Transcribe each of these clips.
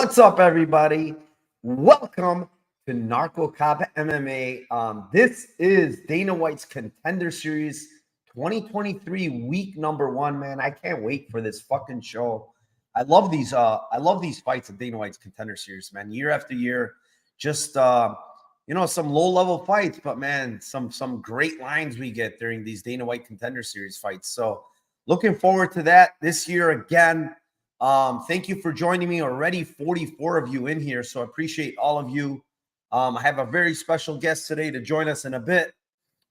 What's up, everybody? Welcome to Narco Cop MMA. This is Dana White's Contender Series 2023, week number 1. Man, I can't wait for this fucking show. I love these fights of Dana White's Contender Series, man. Year after year, just some low-level fights, but man, some great lines we get during these Dana White Contender Series fights. So, looking forward to that this year again. Thank you for joining me. Already 44 of you in here, so I appreciate all of you. I have a very special guest today to join us in a bit.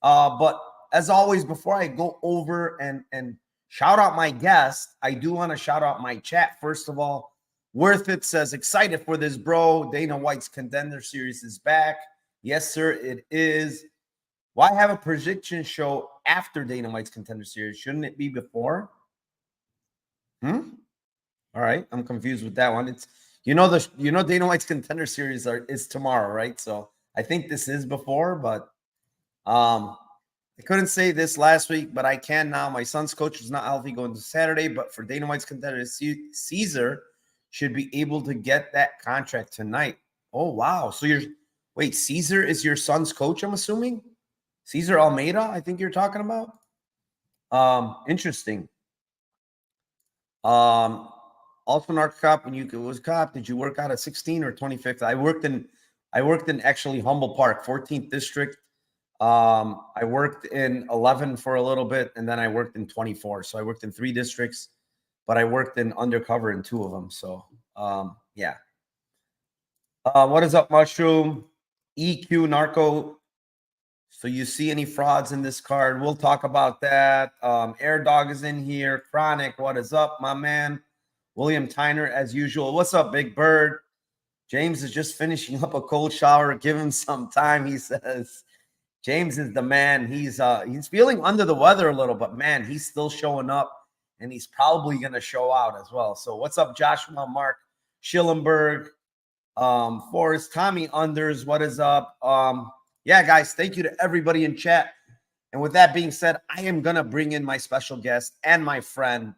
But as always, before I go over and shout out my guest, I do want to shout out my chat. First of all, Worth It says, excited for this, bro. Dana White's Contender Series is back. Yes, sir, it is. Why have a prediction show after Dana White's Contender Series? Shouldn't it be before? All right, I'm confused with that one. It's Dana White's Contender Series is tomorrow, right? So I think this is before, but I couldn't say this last week, but I can now. My son's coach was not healthy going to Saturday, but for Dana White's Contender, Caesar should be able to get that contract tonight. Oh wow! So Caesar is your son's coach? I'm assuming Caesar Almeida. I think you're talking about. Interesting. Also, Narco Cop, when you was cop, did you work out at 16 or 25th? I worked in actually Humble Park, 14th district. I worked in 11 for a little bit, and then I worked in 24. So I worked in 3 districts, but I worked in undercover in 2 of them. So yeah. What is up, Mushroom? EQ Narco. So you see any frauds in this card? We'll talk about that. Air Dog is in here. Chronic, what is up, my man? William Tyner, as usual. What's up, Big Bird? James is just finishing up a cold shower. Give him some time, he says. James is the man. He's feeling under the weather a little, but man, he's still showing up, and he's probably going to show out as well. So what's up, Joshua, Mark, Schillenberg, Forrest, Tommy Unders, what is up? Yeah, guys, thank you to everybody in chat. And with that being said, I am going to bring in my special guest and my friend,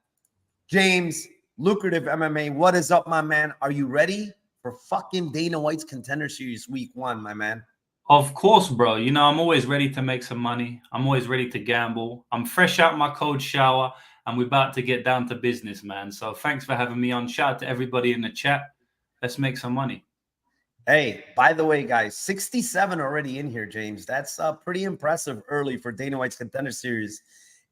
James, Lucrative MMA. What is up, my man? Are you ready for fucking Dana White's Contender Series week 1, my man? Of course, bro. You know, I'm always ready to make some money. I'm always ready to gamble. I'm fresh out my cold shower, and we're about to get down to business, man. So thanks for having me on. Shout out to everybody in the chat. Let's make some money. Hey, by the way, guys, 67 already in here, James. That's pretty impressive early for Dana White's Contender Series.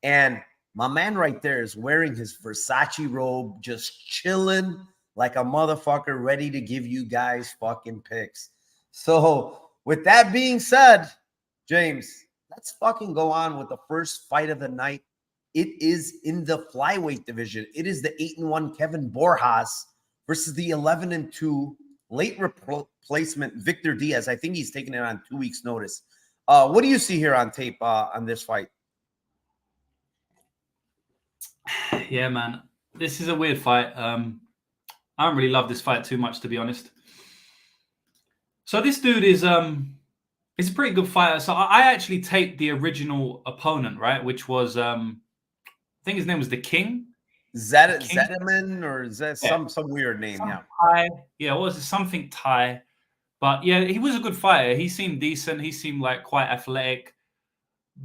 And my man right there is wearing his Versace robe, just chilling like a motherfucker, ready to give you guys fucking picks. So with that being said, James, let's fucking go on with the first fight of the night. It is in the flyweight division. It is the 8-1 Kevin Borjas versus the 11-2 late replacement Victor Diaz. I think he's taking it on 2 weeks' notice. What do you see here on tape on this fight? Yeah, man, this is a weird fight. I don't really love this fight too much, to be honest. So this dude is a pretty good fighter. So I actually taped the original opponent, right? Which was I think his name was the King. Zedeman, or is that some weird name? Yeah, what was it? Something Thai. But yeah, he was a good fighter. He seemed decent. He seemed like quite athletic.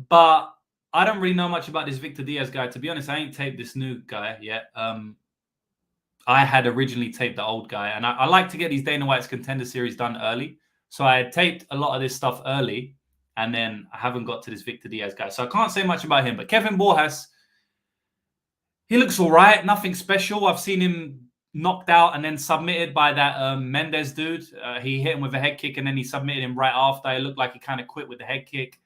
But I don't really know much about this Victor Diaz guy. To be honest, I ain't taped this new guy yet. I had originally taped the old guy, and I like to get these Dana White's Contender Series done early. So I had taped a lot of this stuff early, and then I haven't got to this Victor Diaz guy. So I can't say much about him. But Kevin Borjas, he looks all right. Nothing special. I've seen him knocked out and then submitted by that Mendez dude. He hit him with a head kick, and then he submitted him right after. It looked like he kind of quit with the head kick.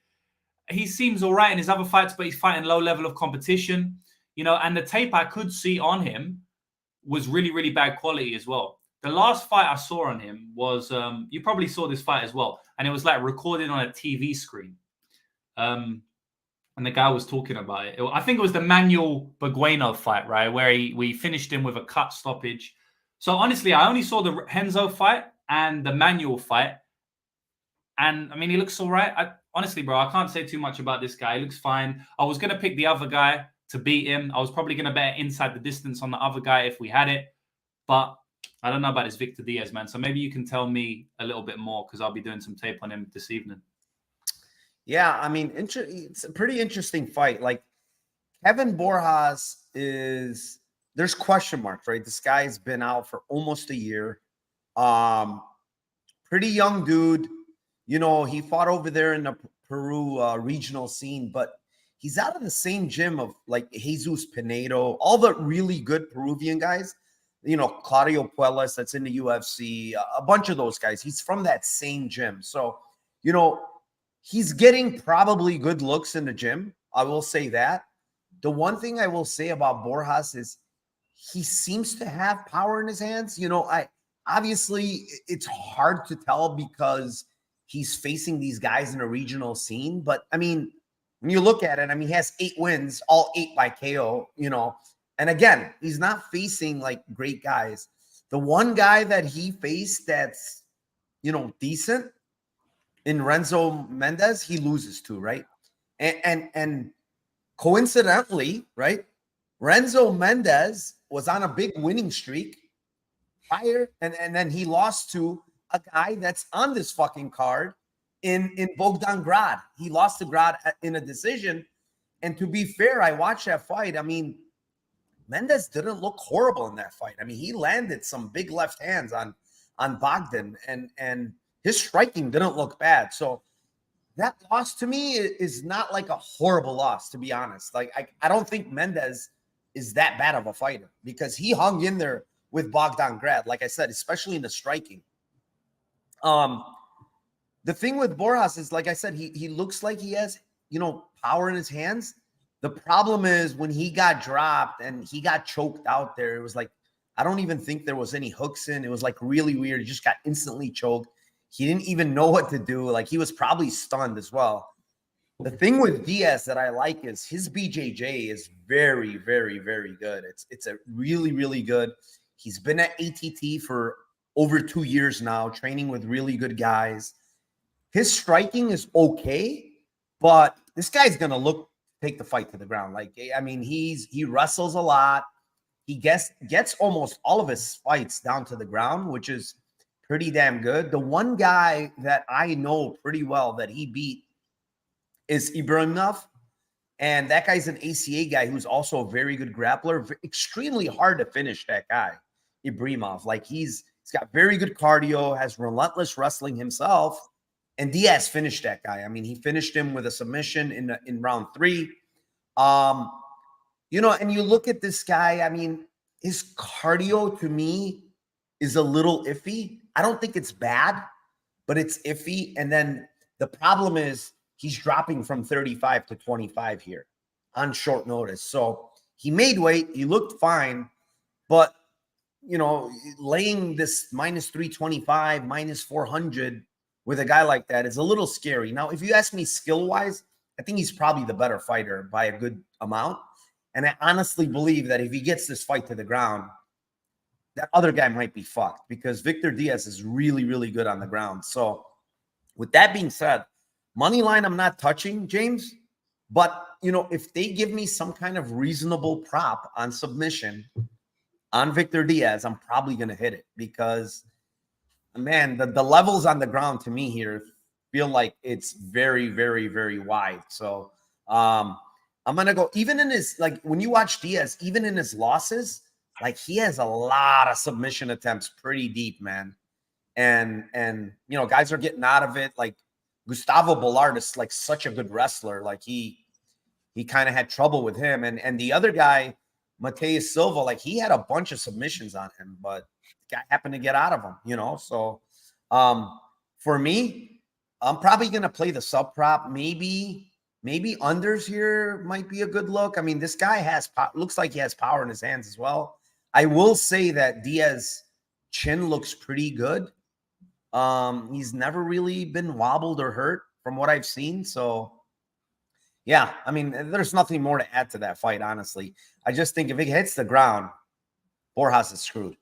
He seems all right in his other fights, but he's fighting low level of competition, and the tape I could see on him was really, really bad quality as well. The last fight I saw on him was, you probably saw this fight as well, and it was like recorded on a TV screen. And the guy was talking about it. I think it was the Manuel Bagueno fight, right, where we finished him with a cut stoppage. So honestly, I only saw the Renzo fight and the Manuel fight. And I mean, he looks all right. Honestly, bro, I can't say too much about this guy. He looks fine. I was going to pick the other guy to beat him. I was probably going to bet inside the distance on the other guy if we had it. But I don't know about this Victor Diaz, man. So maybe you can tell me a little bit more because I'll be doing some tape on him this evening. Yeah, I mean, it's a pretty interesting fight. Like Kevin Borjas there's question marks, right? This guy's been out for almost a year. Pretty young dude. You know, he fought over there in the Peru regional scene, but he's out of the same gym of like Jesus Pinedo, all the really good Peruvian guys. You know, Claudio Puelles, that's in the UFC, a bunch of those guys. He's from that same gym. So, you know, he's getting probably good looks in the gym. I will say that. The one thing I will say about Borjas is he seems to have power in his hands. You know, obviously it's hard to tell because he's facing these guys in a regional scene. But I mean, when you look at it, I mean, he has 8 wins, all 8 by KO, you know. And again, he's not facing like great guys. The one guy that he faced that's, you know, decent in Renzo Mendez, he loses to, right? And coincidentally, right? Renzo Mendez was on a big winning streak prior, and then he lost to a guy that's on this fucking card in Bogdan Grad. He lost to Grad in a decision. And to be fair, I watched that fight. I mean, Mendez didn't look horrible in that fight. I mean, he landed some big left hands on Bogdan, and his striking didn't look bad. So that loss to me is not like a horrible loss, to be honest. Like, I don't think Mendez is that bad of a fighter because he hung in there with Bogdan Grad, like I said, especially in the striking. The thing with Borjas is, like I said, he looks like he has, you know, power in his hands. The problem is when he got dropped and he got choked out there, it was like, I don't even think there was any hooks in. It was like really weird. He just got instantly choked. He didn't even know what to do. Like he was probably stunned as well. The thing with Diaz that I like is his BJJ is very, very, very good. It's a really, really good. He's been at ATT for over 2 years now, training with really good guys. His striking is okay, but this guy's going to take the fight to the ground. Like, I mean, he wrestles a lot. He gets almost all of his fights down to the ground, which is pretty damn good. The one guy that I know pretty well that he beat is Ibrahimov. And that guy's an ACA guy who's also a very good grappler. Extremely hard to finish that guy, Ibrahimov. Like he's got very good cardio, has relentless wrestling himself. And Diaz finished that guy. I mean, he finished him with a submission in round 3. You know, and you look at this guy, I mean, his cardio to me is a little iffy. I don't think it's bad, but it's iffy. And then the problem is he's dropping from 35 to 25 here on short notice. So he made weight. He looked fine. But, you know, laying this minus 325, minus 400 with a guy like that is a little scary. Now, if you ask me skill-wise, I think he's probably the better fighter by a good amount. And I honestly believe that if he gets this fight to the ground, that other guy might be fucked because Victor Diaz is really, really good on the ground. So with that being said, money line I'm not touching, James. But, you know, if they give me some kind of reasonable prop on submission on Victor Diaz, I'm probably going to hit it because, man, the levels on the ground to me here feel like it's very, very, very wide. So I'm going to go, even in his, like when you watch Diaz, even in his losses, like he has a lot of submission attempts pretty deep, man. And you know, guys are getting out of it. Like Gustavo Bullard is like such a good wrestler. Like he kind of had trouble with him. And the other guy, Mateus Silva, like he had a bunch of submissions on him, but the guy happened to get out of them, you know? So for me, I'm probably going to play the sub prop. Maybe unders here might be a good look. I mean, this guy looks like he has power in his hands as well. I will say that Diaz chin looks pretty good. He's never really been wobbled or hurt from what I've seen. So yeah, I mean, there's nothing more to add to that fight, honestly. I just think if it hits the ground, Borjas is screwed.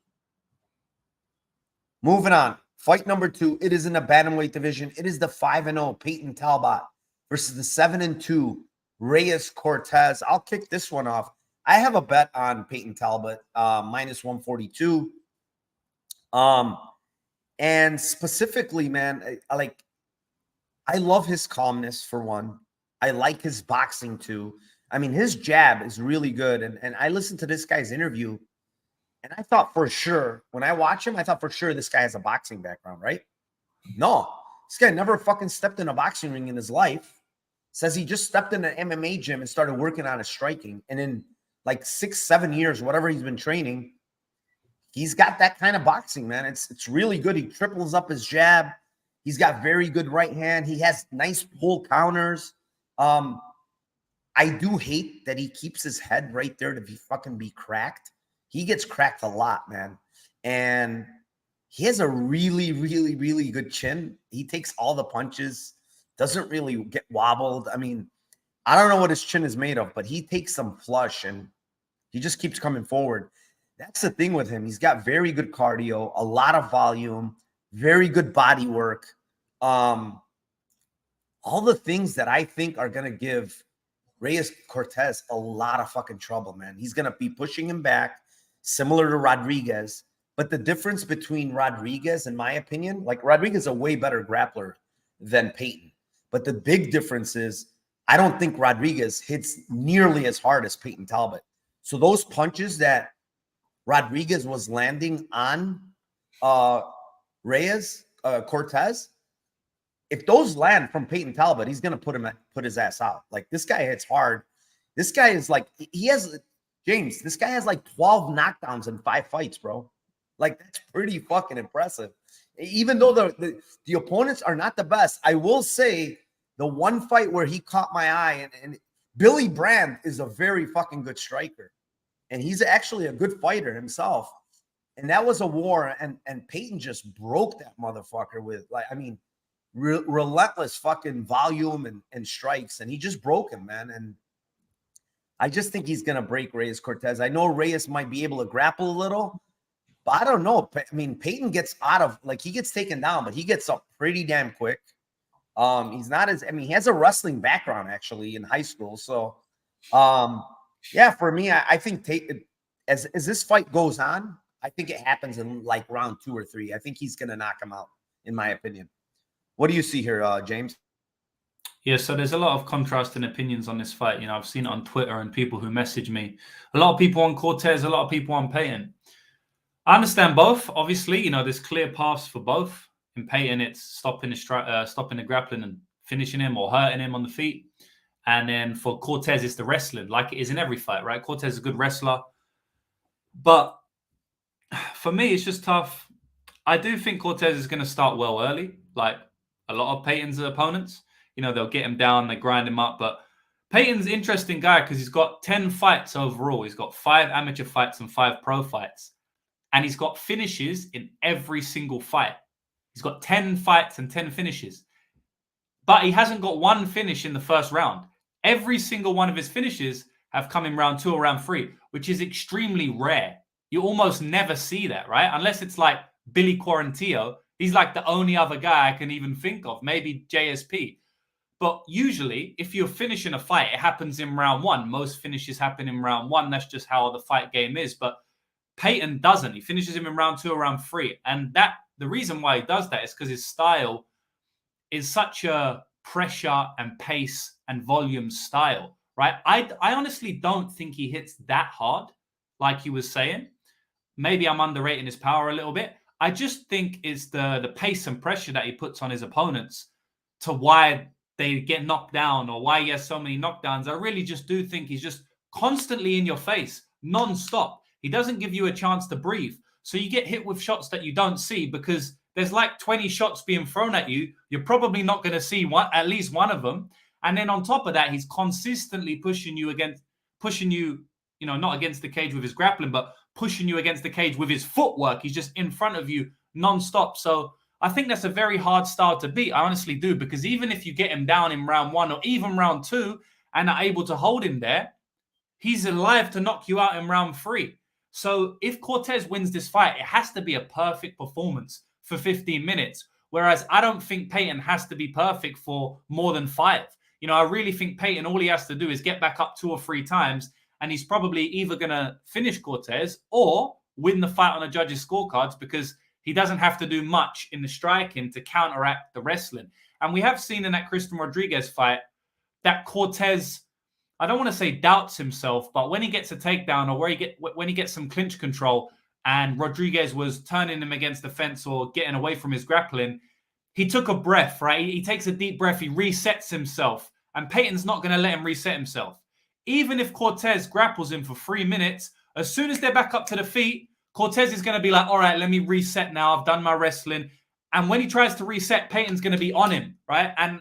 Moving on. Fight number 2. It is in the bantamweight division. It is the 5-0 Peyton Talbot versus the 7-2 Reyes Cortez. I'll kick this one off. I have a bet on Peyton Talbot, minus 142. And specifically, man, I love his calmness for one. I like his boxing too. I mean, his jab is really good. And I listened to this guy's interview, and I thought for sure, when I watch him, I thought for sure this guy has a boxing background, right? No, this guy never fucking stepped in a boxing ring in his life. Says he just stepped in an MMA gym and started working on his striking. And in like 6-7 years, whatever he's been training, he's got that kind of boxing, man. It's really good. He triples up his jab. He's got very good right hand. He has nice pull counters. I do hate that he keeps his head right there to be cracked. He gets cracked a lot, man. And he has a really, really, really good chin. He takes all the punches, doesn't really get wobbled. I mean, I don't know what his chin is made of, but he takes some flush and he just keeps coming forward. That's the thing with him. He's got very good cardio, a lot of volume, very good body work. All the things that I think are going to give Reyes Cortez a lot of fucking trouble, man. He's going to be pushing him back, similar to Rodriguez. But the difference between Rodriguez, in my opinion, like Rodriguez is a way better grappler than Payton. But the big difference is I don't think Rodriguez hits nearly as hard as Payton Talbot. So those punches that Rodriguez was landing on Reyes Cortez, if those land from Payton Talbot, he's going to put his ass out. Like, this guy hits hard. This guy is like, this guy has like 12 knockdowns in 5 fights, bro. Like, that's pretty fucking impressive. Even though the opponents are not the best, I will say the one fight where he caught my eye, and Billy Brand is a very fucking good striker. And he's actually a good fighter himself. And that was a war, and Payton just broke that motherfucker with, like, I mean, relentless fucking volume and strikes, and he just broke him, man. And I just think he's gonna break Reyes Cortez. I know Reyes might be able to grapple a little, but I don't know. I mean, Payton gets he gets taken down, but he gets up pretty damn quick. He's not as, I mean, he has a wrestling background actually in high school. So yeah, for me, I think as this fight goes on, I think it happens in like round 2 or 3. I think he's gonna knock him out, in my opinion. What do you see here, James? Yeah, so there's a lot of contrasting opinions on this fight. You know, I've seen it on Twitter and people who message me. A lot of people on Cortez, a lot of people on Payton. I understand both. Obviously, you know, there's clear paths for both. In Payton, it's stopping the grappling and finishing him or hurting him on the feet. And then for Cortez, it's the wrestling, like it is in every fight, right? Cortez is a good wrestler. But for me, it's just tough. I do think Cortez is going to start well early, like a lot of Payton's opponents. You know, they'll get him down, they grind him up. But Payton's an interesting guy because he's got 10 fights overall. He's got 5 amateur fights and 5 pro fights. And he's got finishes in every single fight. He's got 10 fights and 10 finishes. But he hasn't got one finish in the first round. Every single one of his finishes have come in round 2 or round 3, which is extremely rare. You almost never see that, right? Unless it's like Billy Quarantillo. He's like the only other guy I can even think of. Maybe JSP. But usually, if you're finishing a fight, it happens in round 1. Most finishes happen in round 1. That's just how the fight game is. But Payton doesn't. He finishes him in round 2 or round 3. And the reason why he does that is because his style is such a pressure and pace and volume style, right? I honestly don't think he hits that hard, like he was saying. Maybe I'm underrating his power a little bit. I just think it's the pace and pressure that he puts on his opponents to why they get knocked down or why he has so many knockdowns. I really just do think he's just constantly in your face, non-stop. He doesn't give you a chance to breathe. So you get hit with shots that you don't see because there's like 20 shots being thrown at you. You're probably not going to see at least one of them. And then on top of that, he's consistently pushing you, you know, not against the cage with his grappling, but pushing you against the cage with his footwork. He's just in front of you non-stop. So I think that's a very hard style to beat. I honestly do, because even if you get him down in round 1 or even round 2 and are able to hold him there, he's alive to knock you out in round 3. So if Cortez wins this fight, it has to be a perfect performance for 15 minutes. Whereas I don't think Payton has to be perfect for more than 5. You know, I really think Payton, all he has to do is get back up 2 or 3 times, and he's probably either going to finish Cortez or win the fight on the judges' scorecards, because He doesn't have to do much in the striking to counteract the wrestling. And we have seen in that Christian Rodriguez fight that Cortez, I don't want to say doubts himself, but when he gets a takedown or when he gets some clinch control and Rodriguez was turning him against the fence or getting away from his grappling, he took a breath, right? He takes a deep breath, he resets himself, and Payton's not going to let him reset himself. Even if Cortez grapples him for 3 minutes, as soon as they're back up to the feet, Cortez is going to be like, all right, let me reset now. I've done my wrestling. And when he tries to reset, Payton's going to be on him, right? And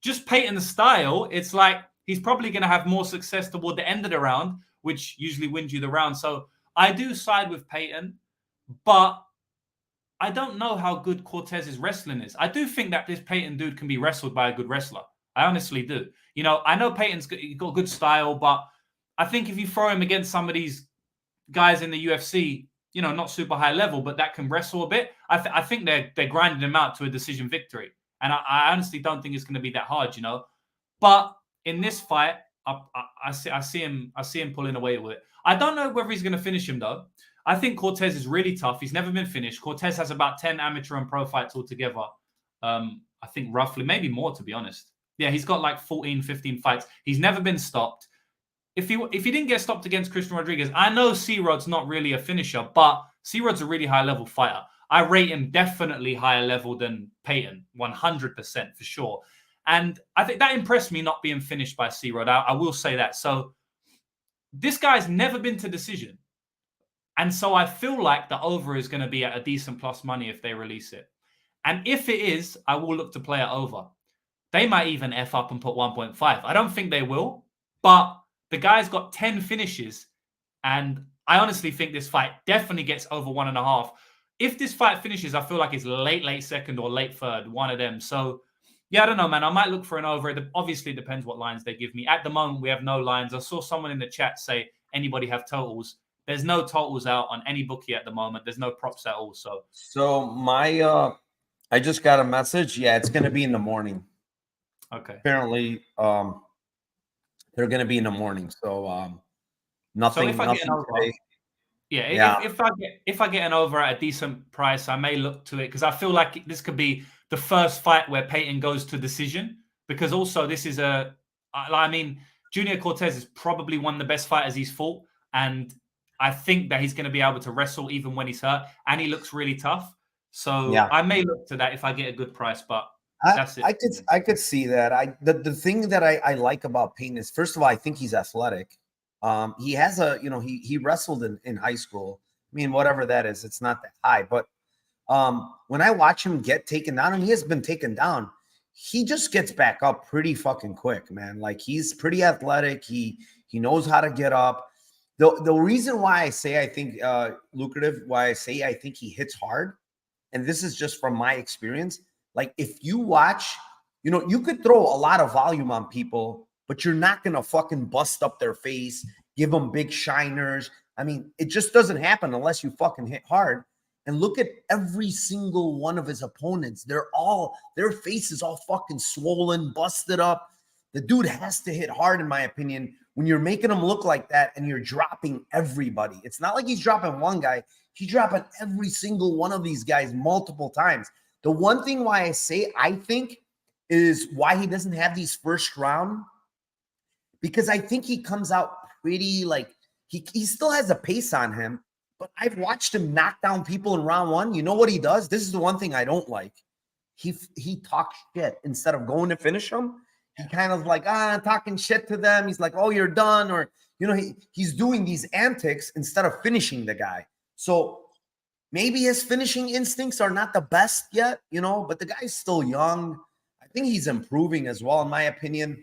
just Payton's style, it's like he's probably going to have more success toward the end of the round, which usually wins you the round. So I do side with Payton, but I don't know how good Cortez's wrestling is. I do think that this Payton dude can be wrestled by a good wrestler. I honestly do. You know, I know Payton's got good style, but I think if you throw him against some of these guys in the UFC, you know, not super high level, but that can wrestle a bit, I think they're grinding him out to a decision victory. And I honestly don't think it's going to be that hard, you know. But in this fight, I see him pulling away with it. I don't know whether he's going to finish him, though. I think Cortez is really tough. He's never been finished. Cortez has about 10 amateur and pro fights altogether. I think roughly, maybe more, to be honest. Yeah, he's got like 14, 15 fights. He's never been stopped. If he didn't get stopped against Christian Rodriguez, I know C-Rod's not really a finisher, but C-Rod's a really high-level fighter. I rate him definitely higher level than Payton, 100% for sure. And I think that impressed me not being finished by C-Rod. I will say that. So this guy's never been to decision. And so I feel like the over is going to be at a decent plus money if they release it. And if it is, I will look to play it over. They might even F up and put 1.5. I don't think they will, but the guy's got 10 finishes, and I honestly think this fight definitely gets over 1.5. If this fight finishes, I feel like it's late second or late third, one of them. So, yeah, I don't know, man. I might look for an over. It obviously depends what lines they give me. At the moment, we have no lines. I saw someone in the chat say, anybody have totals? There's no totals out on any bookie at the moment. There's no props at all. So my I just got a message. Yeah, it's going to be in the morning. Okay. Apparently, they're going to be in the morning. So nothing. So if I get an over, if I get an over at a decent price, I may look to it because I feel like this could be the first fight where Payton goes to decision. Because also this is Junior Cortez is probably one of the best fighters he's fought, and I think that he's going to be able to wrestle even when he's hurt, and he looks really tough. So yeah. I may look to that if I get a good price, but that's it. I could see that. The thing that I like about Payton is, first of all, I think he's athletic. He has he wrestled in high school. I mean, whatever that is, it's not that high. But when I watch him get taken down, and he has been taken down, he just gets back up pretty fucking quick, man. Like, he's pretty athletic. He knows how to get up. The reason why I say I think Lucrative, why I say I think he hits hard, and this is just from my experience, like, if you watch, you could throw a lot of volume on people, but you're not going to fucking bust up their face, give them big shiners. I mean, it just doesn't happen unless you fucking hit hard. And look at every single one of his opponents. Their face is all fucking swollen, busted up. The dude has to hit hard, in my opinion, when you're making him look like that and you're dropping everybody. It's not like he's dropping one guy. He's dropping every single one of these guys multiple times. The one thing why I say I think is why he doesn't have these first round, because I think he comes out pretty, like, he still has a pace on him, but I've watched him knock down people in round one. You know what he does? This is the one thing I don't like. He talks shit instead of going to finish them. He kind of like, talking shit to them. He's like, oh, you're done. Or, he's doing these antics instead of finishing the guy. So maybe his finishing instincts are not the best yet, but the guy's still young. I think he's improving as well, in my opinion.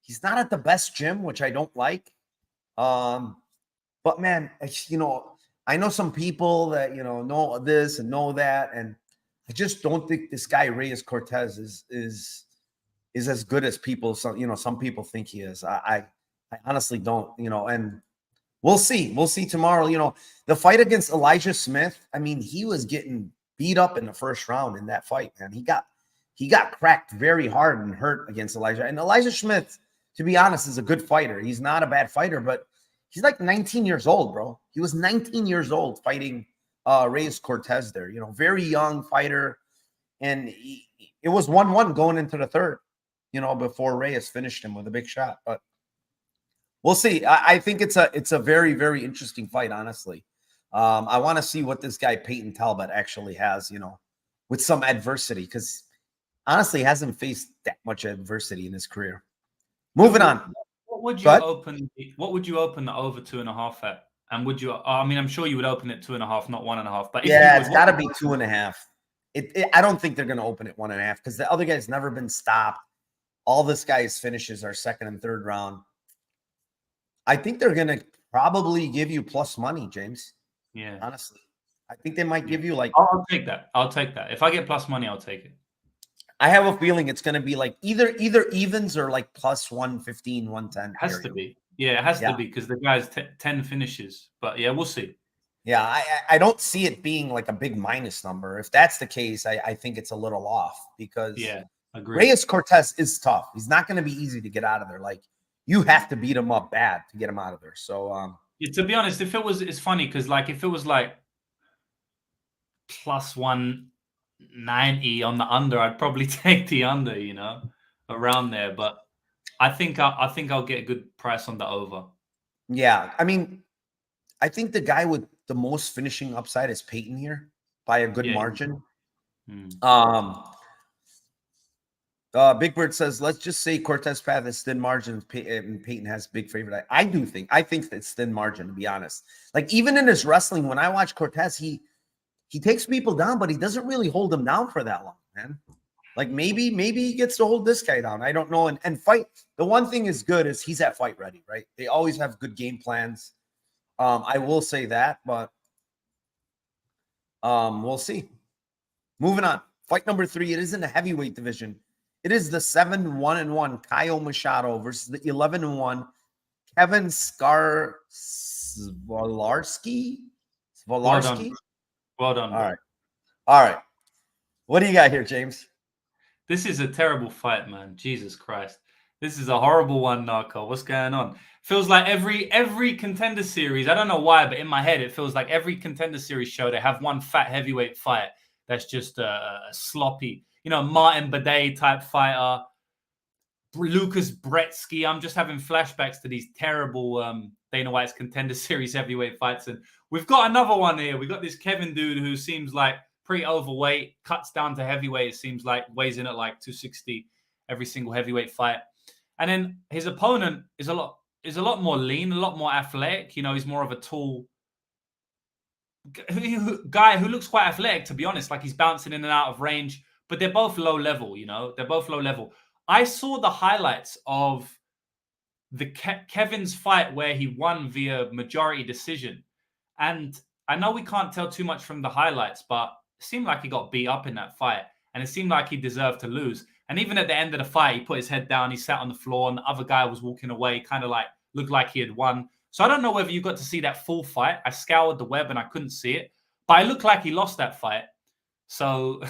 He's not at the best gym, which I don't like. But man, I know some people that, know this and know that. And I just don't think this guy, Reyes Cortez, is as good as some people think he is. I honestly don't, and we'll see. We'll see tomorrow. The fight against Elijah Smith, I mean, he was getting beat up in the first round in that fight, man. He got cracked very hard and hurt against Elijah. And Elijah Smith, to be honest, is a good fighter. He's not a bad fighter, but he's like 19 years old, bro. He was 19 years old fighting Reyes Cortez there. Very young fighter, and it was 1-1 going into the third. Before Reyes finished him with a big shot, but we'll see. I think it's a very, very interesting fight, honestly. I want to see what this guy Peyton Talbot actually has, with some adversity, because honestly, he hasn't faced that much adversity in his career. Moving on. What would you open? What would you open the over 2.5 at? And would you? I mean, I'm sure you would open it 2.5, not 1.5. But yeah, it's got to be 2.5. I don't think they're going to open it 1.5 because the other guy's never been stopped. All this guy's finishes are second and third round. I think they're going to probably give you plus money, James. Yeah. Honestly. I think they might give you like... I'll take that. I'll take that. If I get plus money, I'll take it. I have a feeling it's going to be like either evens or like plus 115, 110. Has to be. Yeah, it has to be because the guy's 10 finishes. But yeah, we'll see. Yeah, I don't see it being like a big minus number. If that's the case, I think it's a little off because... Yeah. Agreed. Reyes Cortez is tough. He's not going to be easy to get out of there. Like, you have to beat him up bad to get him out of there. So, yeah, to be honest, it's funny because like if it was like plus 190 on the under, I'd probably take the under, around there. But I think I'll get a good price on the over. Yeah, I mean, I think the guy with the most finishing upside is Peyton here by a good margin. Big Bird says, let's just say Cortez path is thin margin and Peyton has big favorite. I think it's thin margin, to be honest. Like, even in his wrestling, when I watch Cortez, he takes people down, but he doesn't really hold them down for that long, man. Like, maybe he gets to hold this guy down. I don't know. And fight, the one thing is good is he's at fight ready, right? They always have good game plans. I will say that, but we'll see. Moving on. Fight number 3. It is in the heavyweight division. It is the 7-1-1 Kyle Machado versus the 11-1 Kevin Valarsky. Well done. All right. What do you got here, James? This is a terrible fight, man. Jesus Christ. This is a horrible one, Narco. What's going on? Feels like every Contender series, I don't know why, but in my head, it feels like every Contender series show, they have one fat heavyweight fight that's just sloppy. Martin Bidet type fighter, Lucas Brzeski. I'm just having flashbacks to these terrible Dana White's Contender Series heavyweight fights. And we've got another one here. We got this Kevin dude who seems like pretty overweight, cuts down to heavyweight. It seems like weighs in at like 260 every single heavyweight fight. And then his opponent is a lot more lean, a lot more athletic. He's more of a tall guy who looks quite athletic, to be honest. Like, he's bouncing in and out of range. But they're both low level, They're both low level. I saw the highlights of the Kevin's fight where he won via majority decision. And I know we can't tell too much from the highlights, but it seemed like he got beat up in that fight. And it seemed like he deserved to lose. And even at the end of the fight, he put his head down, he sat on the floor, and the other guy was walking away, kind of like looked like he had won. So I don't know whether you got to see that full fight. I scoured the web and I couldn't see it. But it looked like he lost that fight. So,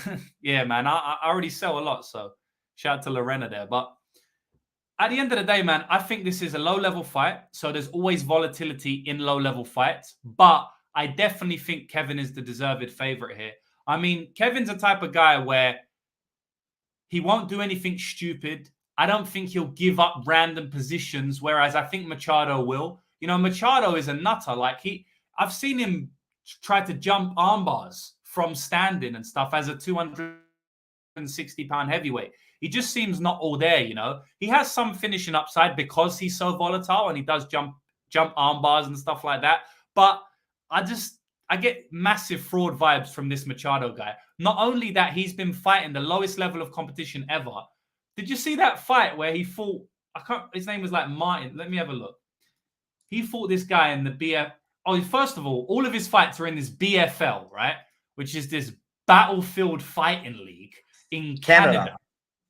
yeah, man, I already sell a lot. So, shout out to Lorena there. But at the end of the day, man, I think this is a low-level fight. So, there's always volatility in low-level fights. But I definitely think Kevin is the deserved favorite here. I mean, Kevin's a type of guy where he won't do anything stupid. I don't think he'll give up random positions, whereas I think Machado will. Machado is a nutter. Like, I've seen him try to jump arm bars from standing and stuff as a 260-pound heavyweight. He just seems not all there, He has some finishing upside because he's so volatile and he does jump arm bars and stuff like that. But I get massive fraud vibes from this Machado guy. Not only that, he's been fighting the lowest level of competition ever. Did you see that fight where he fought? His name was like Martin. Let me have a look. He fought this guy in the BF. Oh, first of all of his fights are in this BFL, right? Which is this Battlefield Fighting League in Canada,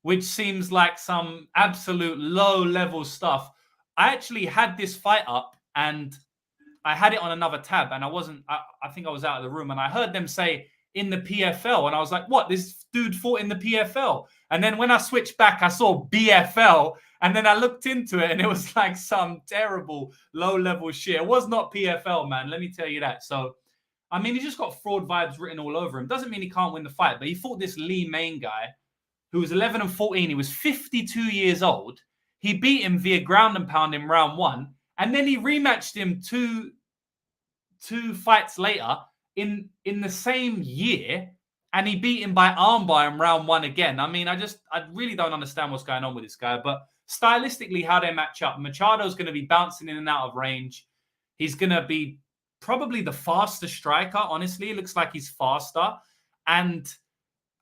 which seems like some absolute low-level stuff. I actually had this fight up, and I had it on another tab, and I think I was out of the room, and I heard them say in the PFL, and I was like, what? This dude fought in the PFL. And then when I switched back, I saw BFL, and then I looked into it, and it was like some terrible low-level shit. It was not PFL, man. Let me tell you that. So, I mean, he's just got fraud vibes written all over him. Doesn't mean he can't win the fight, but he fought this Lee Main guy who was 11-14. He was 52 years old. He beat him via ground and pound in round 1, and then he rematched him two fights later in the same year, and he beat him by armbar in round 1 again. I mean, I really don't understand what's going on with this guy, but stylistically, how they match up, Machado's going to be bouncing in and out of range. He's going to be probably the faster striker, honestly. It looks like he's faster, and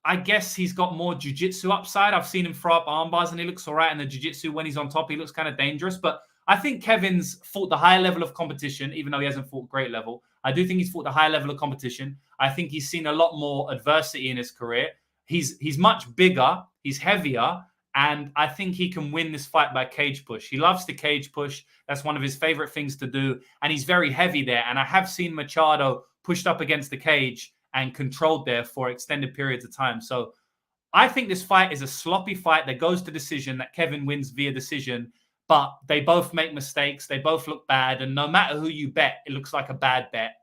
I guess he's got more jiu-jitsu upside. I've seen him throw up armbars, and he looks all right in the jiu-jitsu. When he's on top, he looks kind of dangerous, but I think Kevin's fought the higher level of competition, even though he hasn't fought great level. I do think he's fought the higher level of competition. I think he's seen a lot more adversity in his career. He's much bigger, he's heavier, and I think he can win this fight by cage push. He loves the cage push. That's one of his favorite things to do, and he's very heavy there. And I have seen Machado pushed up against the cage and controlled there for extended periods of time. So I think this fight is a sloppy fight that goes to decision, that Kevin wins via decision. But they both make mistakes. They both look bad. And no matter who you bet, it looks like a bad bet.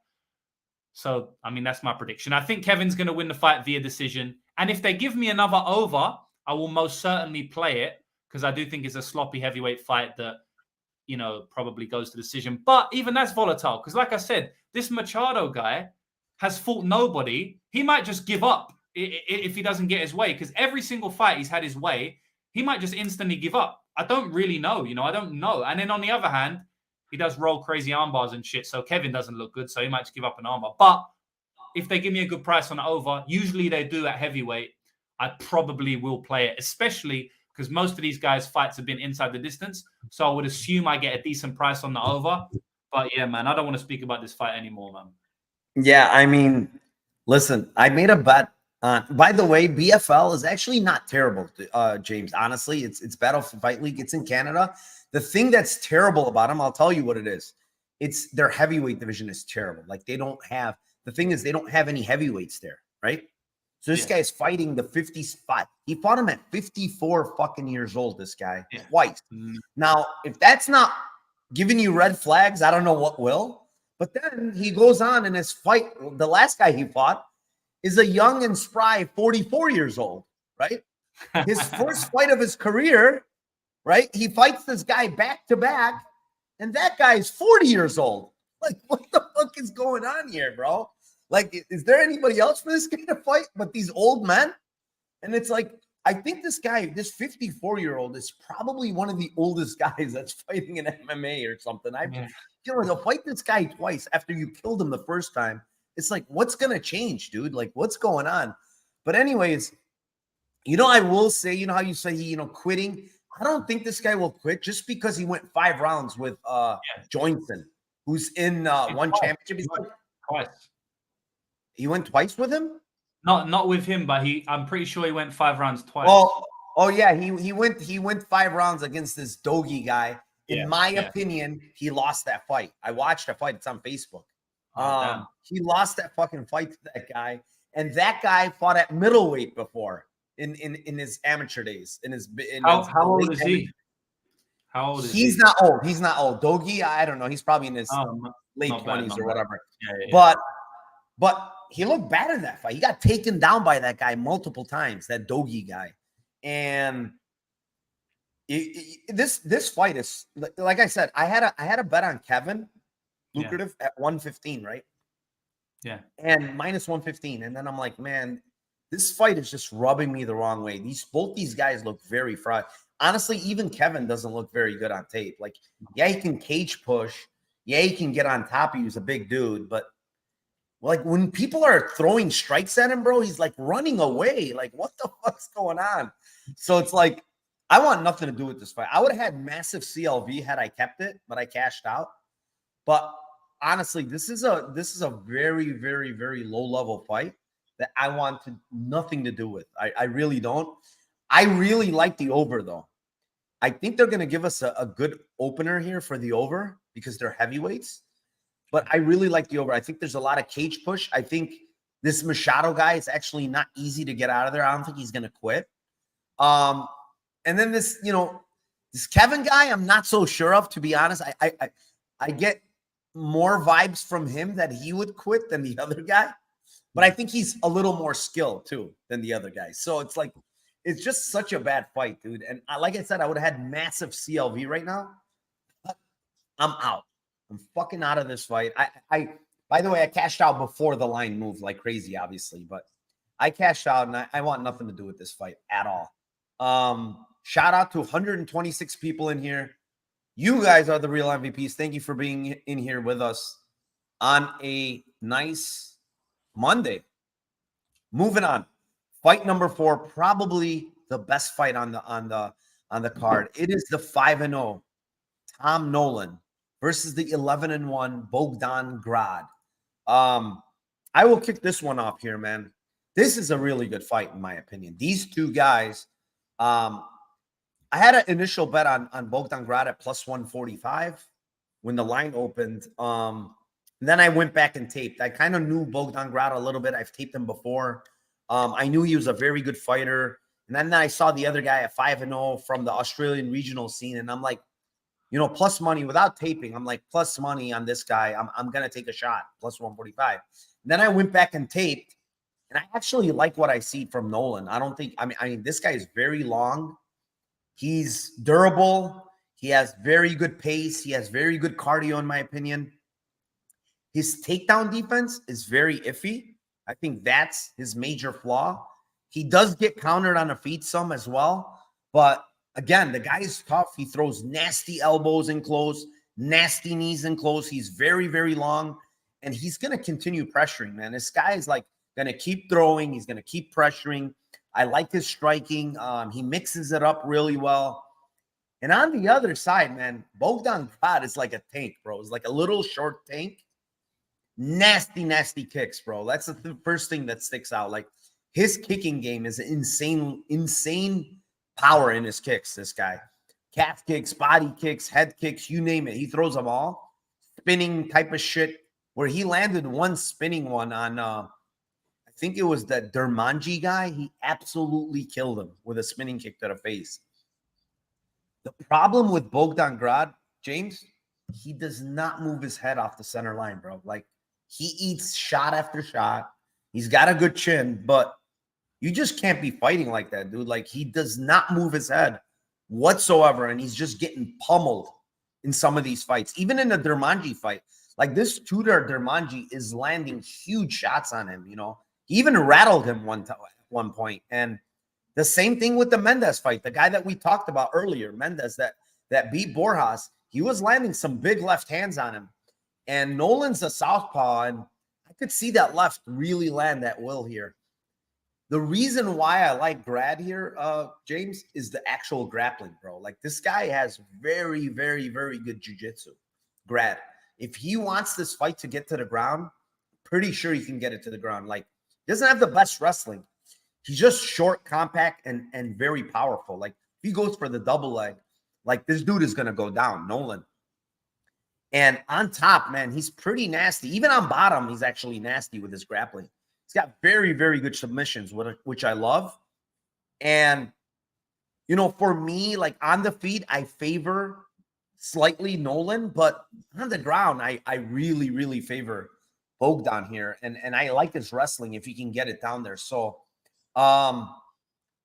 So, I mean, that's my prediction. I think Kevin's going to win the fight via decision. And if they give me another over, I will most certainly play it, because I do think it's a sloppy heavyweight fight that, you know, probably goes to decision. But even that's volatile, because like I said, this Machado guy has fought nobody. He might just give up if he doesn't get his way, because every single fight he's had his way, he might just instantly give up. I don't really know, I don't know. And then on the other hand, he does roll crazy arm bars and shit, so Kevin doesn't look good, so he might just give up an armbar. But if they give me a good price on the over, usually they do at heavyweight, I probably will play it, especially because most of these guys' fights have been inside the distance, so I would assume I get a decent price on the over. But yeah, man, I don't want to speak about this fight anymore, man. Yeah, I mean, listen, I made a bet. By the way, BFL is actually not terrible, James. Honestly, it's Battle Fight League. It's in Canada. The thing that's terrible about them, I'll tell you what it is. It's their heavyweight division is terrible. Like they don't have any heavyweights there, right? So this guy's fighting the 50 spot. He fought him at 54 fucking years old. This guy twice. Now, if that's not giving you red flags, I don't know what will. But then he goes on in his fight. The last guy he fought is a young and spry 44 years old, right? His first fight of his career, right? He fights this guy back to back, and that guy's 40 years old. Like, what the fuck is going on here, bro? Like, is there anybody else for this guy to fight but these old men? And it's like, I think this guy, this 54-year-old, is probably one of the oldest guys that's fighting in MMA or something. To fight this guy twice after you killed him the first time. It's like, what's going to change, dude? Like, what's going on? But anyways, I will say, how you say, quitting. I don't think this guy will quit just because he went 5 rounds with Johnson, who's in one championship. Twice. He went twice with him? Not with him, but I'm pretty sure he went 5 rounds twice. Oh yeah, he went 5 rounds against this Dogi guy. In my opinion, he lost that fight. I watched the fight. It's on Facebook. He lost that fucking fight to that guy, and that guy fought at middleweight before in his amateur days. How old is he? How old is he? He's not old. He's not old. Dogi, I don't know. He's probably in his late 20s or whatever. Yeah. But he looked bad in that fight. He got taken down by that guy multiple times, that Dogi guy. And this fight is, like I said, I had a bet on Kevin Lucrative at 115, right? Yeah. And minus 115. And then I'm like, man, this fight is just rubbing me the wrong way. Both these guys look very fried. Honestly, even Kevin doesn't look very good on tape. Like, yeah, he can cage push. Yeah, he can get on top of you. He's a big dude. But, like, when people are throwing strikes at him, bro, he's, like, running away. Like, what the fuck's going on? So it's like, I want nothing to do with this fight. I would have had massive CLV had I kept it, but I cashed out. But honestly, this is a very, very, very low-level fight that I want nothing to do with. I really don't. I really like the over, though. I think they're going to give us a good opener here for the over because they're heavyweights. But I really like the over. I think there's a lot of cage push. I think this Machado guy is actually not easy to get out of there. I don't think he's going to quit. And then this Kevin guy, I'm not so sure of, to be honest. I get more vibes from him that he would quit than the other guy. But I think he's a little more skilled too than the other guy. So it's like, it's just such a bad fight, dude. And like I said, I would have had massive CLV right now. I'm out. I'm fucking out of this fight. By the way, I cashed out before the line moved like crazy, obviously, but I cashed out and I want nothing to do with this fight at all. Shout out to 126 people in here. You guys are the real MVPs. Thank you for being in here with us on a nice Monday. Moving on. Fight number 4, probably the best fight on the card. It is the 5-0 Tom Nolan versus the 11-1 Bogdan Grad. I will kick this one off here, man. This is a really good fight, in my opinion. These two guys, I had an initial bet on Bogdan Grad at plus 145 when the line opened. Then I went back and taped. I kind of knew Bogdan Grad a little bit. I've taped him before. I knew he was a very good fighter. And then I saw the other guy at 5-0 from the Australian regional scene. And I'm like, plus money without taping. I'm like, plus money on this guy. I'm going to take a shot, plus 145. And then I went back and taped. And I actually like what I see from Nolan. I mean, this guy is very long. He's durable. He has very good pace. He has very good cardio, in my opinion. His takedown defense is very iffy. I think that's his major flaw. He does get countered on the feet some as well. But again, the guy is tough. He throws nasty elbows in close, nasty knees in close. He's very, very long. And he's going to continue pressuring, man. This guy is like going to keep throwing. He's going to keep pressuring. I like his striking. He mixes it up really well. And on the other side, man, Bogdan Grad is like a tank, bro. It's like a little short tank. Nasty, nasty kicks, bro. That's the first thing that sticks out. Like, his kicking game is insane power in his kicks, this guy. Calf kicks, body kicks, head kicks, you name it. He throws them all. Spinning type of shit. Where he landed one spinning one on, I think it was that Dermanji guy. He absolutely killed him with a spinning kick to the face. The problem with Bogdan Grad, James, he does not move his head off the center line, bro. Like, he eats shot after shot. He's got a good chin, but you just can't be fighting like that, dude. Like, he does not move his head whatsoever, and he's just getting pummeled in some of these fights. Even in the Dermanji fight, like, this Tudor Dermanji is landing huge shots on him, He even rattled him at one point. And the same thing with the Mendez fight. The guy that we talked about earlier, Mendez, that beat Borjas, he was landing some big left hands on him. And Nolan's a southpaw, and I could see that left really land that will here. The reason why I like Grad here, James, is the actual grappling, bro. Like, this guy has very, very, very good jiu-jitsu. Grad. If he wants this fight to get to the ground, pretty sure he can get it to the ground. Like, he doesn't have the best wrestling. He's just short, compact, and very powerful. Like, if he goes for the double leg, like, this dude is going to go down, Nolan. And on top, man, he's pretty nasty. Even on bottom, he's actually nasty with his grappling. He's got very, very good submissions, which I love. And, for me, like, on the feet, I favor slightly Nolan, but on the ground, I really, really favor Bogdan here. And I like his wrestling if he can get it down there. So,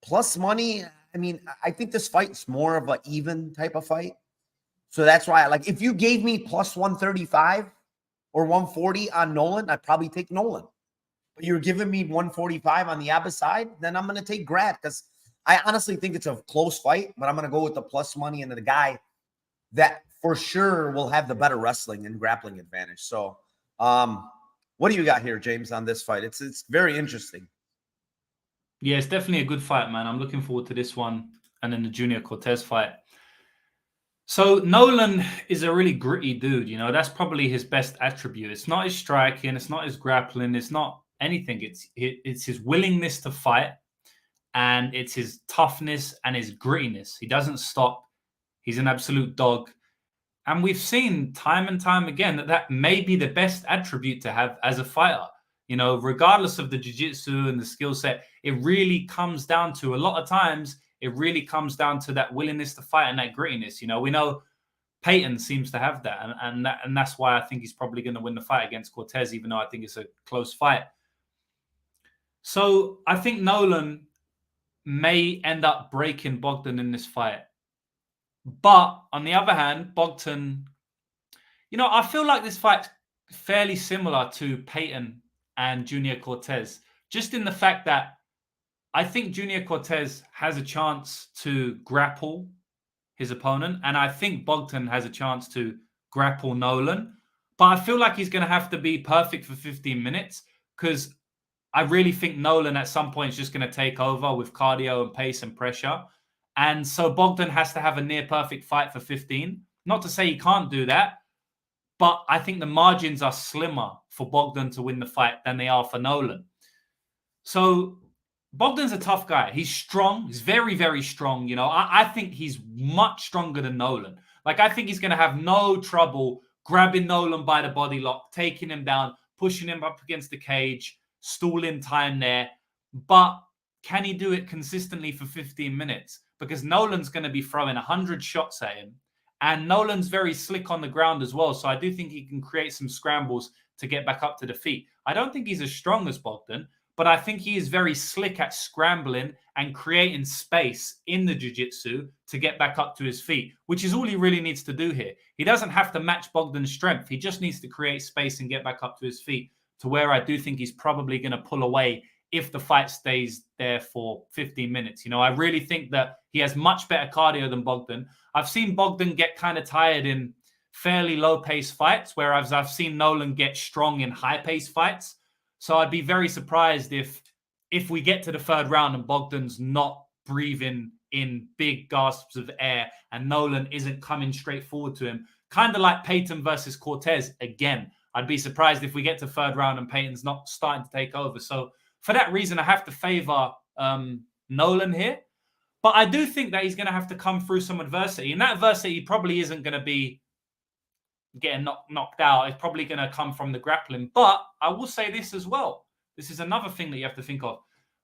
plus money, I mean, I think this fight's more of an even type of fight. So that's why, like, if you gave me plus 135 or 140 on Nolan, I'd probably take Nolan. But you're giving me 145 on the other side, then I'm going to take Grad, because I honestly think it's a close fight, but I'm going to go with the plus money and the guy that for sure will have the better wrestling and grappling advantage. So what do you got here, James, on this fight? It's very interesting. Yeah, it's definitely a good fight, man. I'm looking forward to this one and then the Junior Cortez fight. So Nolan is a really gritty dude, That's probably his best attribute. It's not his striking, it's not his grappling, it's not anything. It's his willingness to fight, and it's his toughness and his grittiness. He doesn't stop. He's an absolute dog. And we've seen time and time again that may be the best attribute to have as a fighter. Regardless of the jiu-jitsu and the skill set, it really comes down to, a lot of times, it really comes down to that willingness to fight and that grittiness. We know Payton seems to have that, and that's why I think he's probably going to win the fight against Cortez, even though I think it's a close fight. So I think Nolan may end up breaking Bogdan in this fight. But on the other hand, Bogdan, I feel like this fight's fairly similar to Payton and Junior Cortez, just in the fact that I think Junior Cortez has a chance to grapple his opponent, and I think Bogdan has a chance to grapple Nolan. But I feel like he's going to have to be perfect for 15 minutes because I really think Nolan at some point is just going to take over with cardio and pace and pressure. And so Bogdan has to have a near perfect fight for 15. Not to say he can't do that, but I think the margins are slimmer for Bogdan to win the fight than they are for Nolan. So Bogdan's a tough guy. He's strong. He's very, very strong. I think he's much stronger than Nolan. Like, I think he's going to have no trouble grabbing Nolan by the body lock, taking him down, pushing him up against the cage, stalling time there. But can he do it consistently for 15 minutes? Because Nolan's going to be throwing 100 shots at him. And Nolan's very slick on the ground as well. So I do think he can create some scrambles to get back up to the feet. I don't think he's as strong as Bogdan, but I think he is very slick at scrambling and creating space in the jiu-jitsu to get back up to his feet, which is all he really needs to do here. He doesn't have to match Bogdan's strength. He just needs to create space and get back up to his feet, to where I do think he's probably going to pull away if the fight stays there for 15 minutes. I really think that he has much better cardio than Bogdan. I've seen Bogdan get kind of tired in fairly low-paced fights, whereas I've seen Nolan get strong in high-paced fights. So I'd be very surprised if we get to the third round and Bogdan's not breathing in big gasps of air and Nolan isn't coming straight forward to him. Kind of like Payton versus Cortez again. I'd be surprised if we get to third round and Payton's not starting to take over. So for that reason, I have to favor Nolan here. But I do think that he's going to have to come through some adversity. And that adversity probably isn't going to be getting knocked out. It's probably going to come from the grappling. But I will say this as well. This is another thing that you have to think of.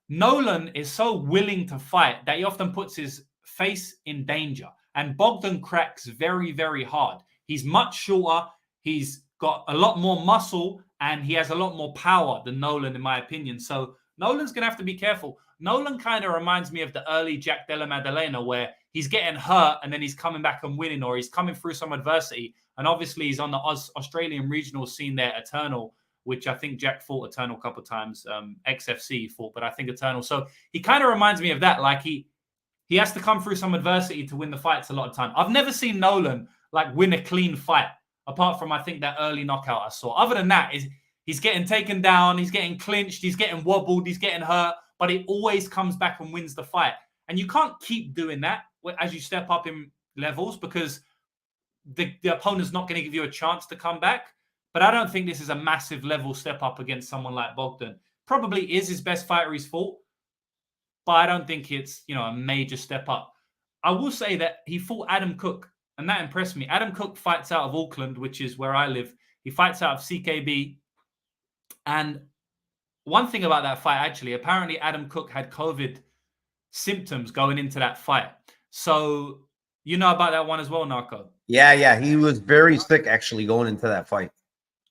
Nolan is so willing to fight that he often puts his face in danger. And Bogdan cracks very, very hard. He's much shorter. He's got a lot more muscle and he has a lot more power than Nolan, in my opinion. So Nolan's going to have to be careful. Nolan kind of reminds me of the early Jack Della Maddalena, where he's getting hurt and then he's coming back and winning, or he's coming through some adversity. And obviously he's on the Australian regional scene there, Eternal, which I think Jack fought Eternal a couple of times. XFC fought, but I think Eternal. So he kind of reminds me of that. Like he has to come through some adversity to win the fights a lot of time. I've never seen Nolan like win a clean fight, apart from I think that early knockout I saw. Other than that, he's getting taken down, he's getting clinched, he's getting wobbled, he's getting hurt, but he always comes back and wins the fight. And you can't keep doing that as you step up in levels, because the opponent's not going to give you a chance to come back. But I don't think this is a massive level step up against someone like Bogdan. Probably is his best fighter he's fought, but I don't think it's, a major step up. I will say that he fought Adam Cook, and that impressed me. Adam Cook fights out of Auckland, which is where I live. He fights out of CKB. And one thing about that fight, actually, apparently Adam Cook had COVID symptoms going into that fight. So you know about that one as well, Narco? Yeah. He was very sick, actually, going into that fight.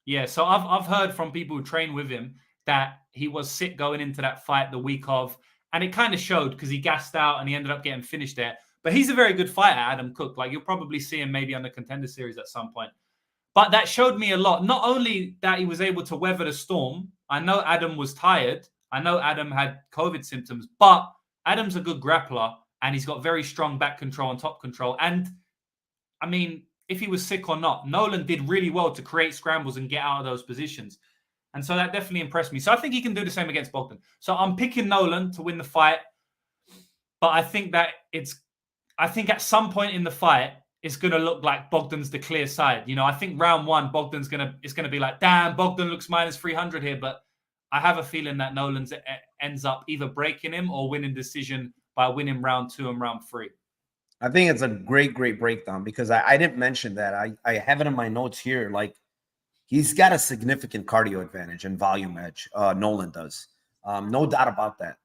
Yeah, so I've heard from people who train with him that he was sick going into that fight the week of. And it kind of showed because he gassed out and he ended up getting finished there. But he's a very good fighter, Adam Cook. Like, you'll probably see him maybe on the Contender series at some point. But that showed me a lot. Not only that he was able to weather the storm. I know Adam was tired. I know Adam had COVID symptoms. But Adam's a good grappler. And he's got very strong back control and top control. And, I mean, if he was sick or not, Nolan did really well to create scrambles and get out of those positions. And so that definitely impressed me. So I think he can do the same against Bogdan. So I'm picking Nolan to win the fight. But I think that at some point in the fight, it's going to look like Bogdan's the clear side. I think round one, it's going to be like, damn, Bogdan looks minus 300 here. But I have a feeling that Nolan ends up either breaking him or winning decision by winning round 2 and round 3. I think it's a great breakdown, because I didn't mention that. I have it in my notes here. Like, he's got a significant cardio advantage and volume edge. Nolan does. No doubt about that.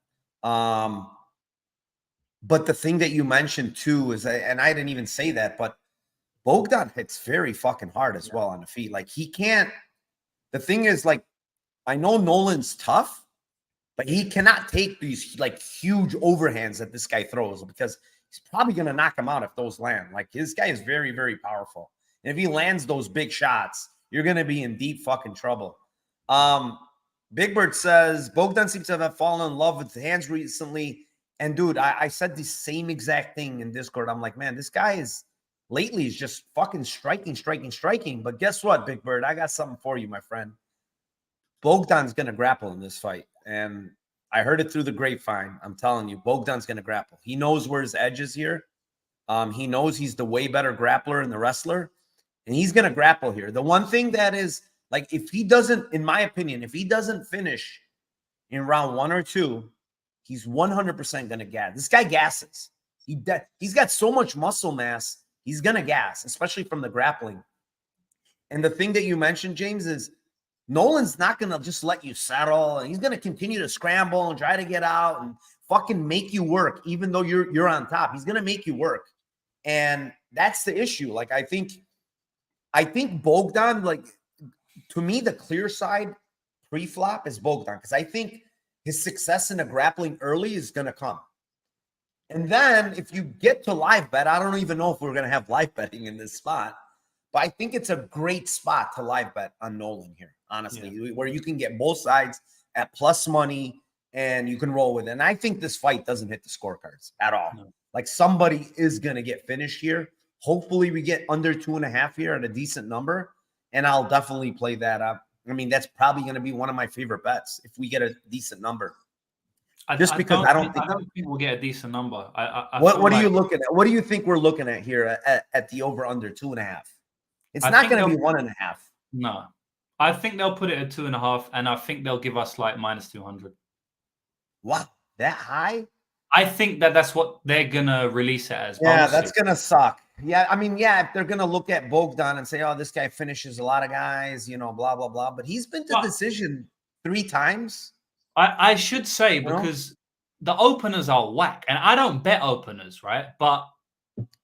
But the thing that you mentioned too is, and I didn't even say that, but Bogdan hits very fucking hard as well on the feet. Like he can't. The thing is, like, I know Nolan's tough, but he cannot take these like huge overhands that this guy throws because he's probably going to knock him out if those land. Like this guy is very, very powerful. And if he lands those big shots, you're going to be in deep fucking trouble. Big Bird says, Bogdan seems to have fallen in love with the hands recently. And dude, I said the same exact thing in Discord. I'm like, man, this guy is lately is just fucking striking. But guess what, Big Bird? I got something for you, my friend. Bogdan's going to grapple in this fight. And I heard it through the grapevine. I'm telling you, Bogdan's going to grapple. He knows where his edge is here. He knows he's the way better grappler and the wrestler. And he's going to grapple here. The one thing that is, like, if he doesn't, in my opinion, if he doesn't finish in round 1 or 2, he's 100% going to gas. This guy gasses. He's got so much muscle mass. He's going to gas, especially from the grappling. And the thing that you mentioned, James, is Nolan's not going to just let you settle. And he's going to continue to scramble and try to get out and fucking make you work, even though you're on top. He's going to make you work. And that's the issue. Like, I think Bogdan, like, to me, the clear side pre-flop is Bogdan, because I think his success in the grappling early is going to come. And then if you get to live bet, I don't even know if we're going to have live betting in this spot, but I think it's a great spot to live bet on Nolan here, honestly, where you can get both sides at plus money and you can roll with it. And I think this fight doesn't hit the scorecards at all. No. Like, somebody is going to get finished here. Hopefully we get under 2.5 here at a decent number. And I'll definitely play that up. I mean, that's probably going to be one of my favorite bets if we get a decent number. I don't think we'll get a decent number. What are you looking at? What do you think we're looking at here at the over under 2.5? It's not going to be 1.5. No, I think they'll put it at 2.5, and I think they'll give us like minus 200. Wow, that high? I think that's what they're gonna release it as. Yeah, that's gonna suck. Yeah, I mean, if they're gonna look at Bogdan and say, "Oh, this guy finishes a lot of guys," blah blah blah. But he's been to decision 3 times. I should say, because the openers are whack, and I don't bet openers, right? But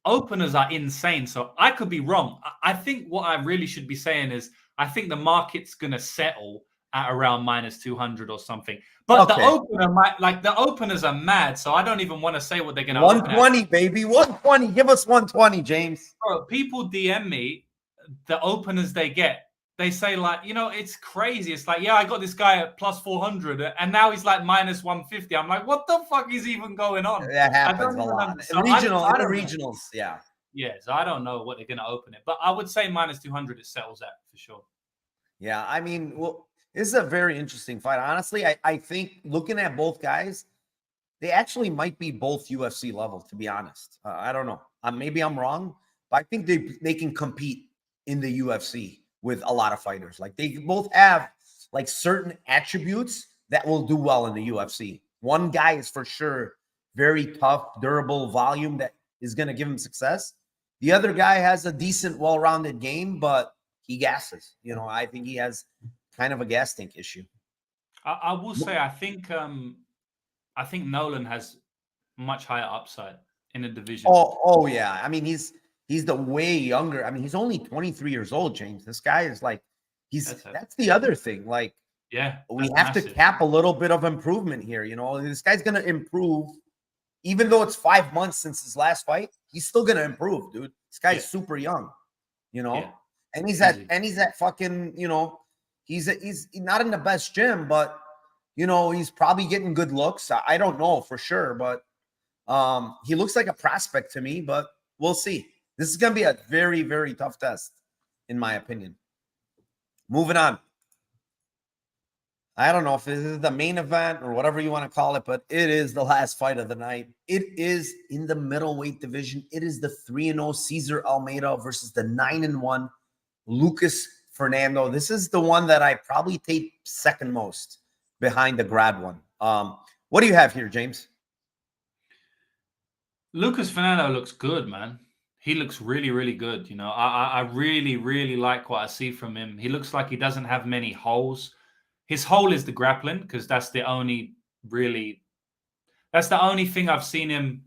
openers are insane, so I could be wrong. I think what I really should be saying is I think the market's gonna settle at around minus 200 or something. But the opener the openers are mad, so I don't even want to say what they're going to 120, baby. 120. Give us 120, James. Bro, people DM me the openers they get. They say, like, it's crazy. It's like, I got this guy at plus 400, and now he's like minus 150. I'm like, what the fuck is even going on? That happens a lot. Regionals, yeah. Yeah, so I don't know what they're going to open it. But I would say minus 200 it settles at for sure. Yeah, I mean, this is a very interesting fight. Honestly, I think looking at both guys, they actually might be both UFC level, to be honest. I don't know. Maybe I'm wrong, but I think they can compete in the UFC with a lot of fighters. Like, they both have like certain attributes that will do well in the UFC. One guy is for sure very tough, durable volume that is going to give him success. The other guy has a decent, well-rounded game, but he gasses. I think he has kind of a gas tank issue. I will say, I think Nolan has much higher upside in the division. Oh yeah. I mean, he's the way younger. I mean, he's only 23 years old, James. This guy is like, that's the other thing. Like, we have to cap a little bit of improvement here. This guy's going to improve, even though it's 5 months since his last fight. He's still going to improve, dude. This guy's super young, and he's at fucking, he's not in the best gym, but he's probably getting good looks. I don't know for sure, but he looks like a prospect to me, but we'll see. This is going to be a very, very tough test, in my opinion. Moving on. I don't know if this is the main event or whatever you want to call it, but it is the last fight of the night. It is in the middleweight division. It is the 3-0 Cesar Almeida versus the 9-1 Lucas Fernando. This is the one that I probably take second most behind the Grad one. What do you have here, James? Lucas Fernando looks good, man. He looks really, really good. I really, really like what I see from him. He looks like he doesn't have many holes. His hole is the grappling, because that's the only thing I've seen him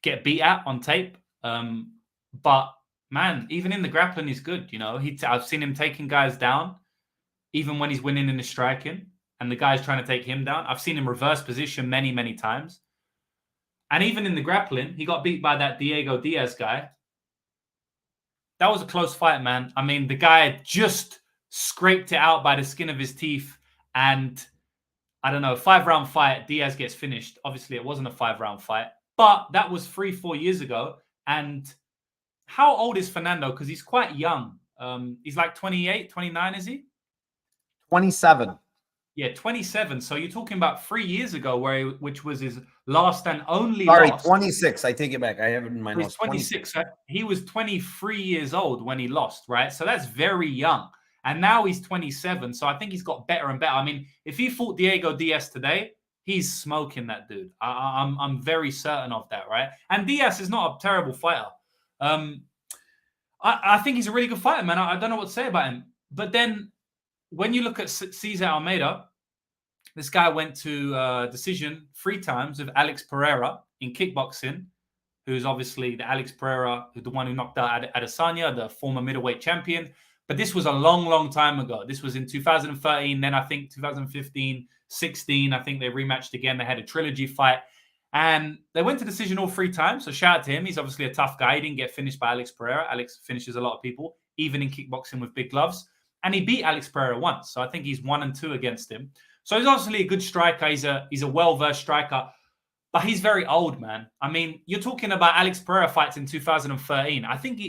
get beat at on tape. But man, even in the grappling, he's good. You know, I've seen him taking guys down, even when he's winning in the striking, and the guy's trying to take him down. I've seen him reverse position many, many times. And even in the grappling, he got beat by that Diaz guy. That was a close fight, man. I mean, the guy just scraped it out by the skin of his teeth. And I don't know, 5-round fight, Diaz gets finished. Obviously, it wasn't a 5-round fight, but that was 3-4 years ago. And how old is Fernando? Because he's quite young. He's like 28, 29, is he? 27. Yeah, 27. So you're talking about 3 years ago, which was his last and only Sorry, loss. 26. I take it back. I have it in my notes. He's 26. He was 23 years old when he lost, right? So that's very young. And now he's 27. So I think he's got better and better. I mean, if he fought Diaz today, he's smoking that dude. I'm very certain of that, right? And Diaz is not a terrible fighter. I think he's a really good fighter, man. I don't know what to say about him. But then when you look at Cesar Almeida, this guy went to decision 3 times with Alex Pereira in kickboxing, who's obviously the Alex Pereira, the one who knocked out Adesanya, the former middleweight champion. But this was a long, long time ago. This was in 2013. Then I think 2015, 16, I think they rematched again. They had a trilogy fight. And they went to decision all 3 times. So shout out to him. He's obviously a tough guy. He didn't get finished by Alex Pereira. Alex finishes a lot of people, even in kickboxing with big gloves. And he beat Alex Pereira once. So I think he's 1-2 against him. So he's obviously a good striker. He's a well-versed striker. But he's very old, man. I mean, you're talking about Alex Pereira fights in 2013. I think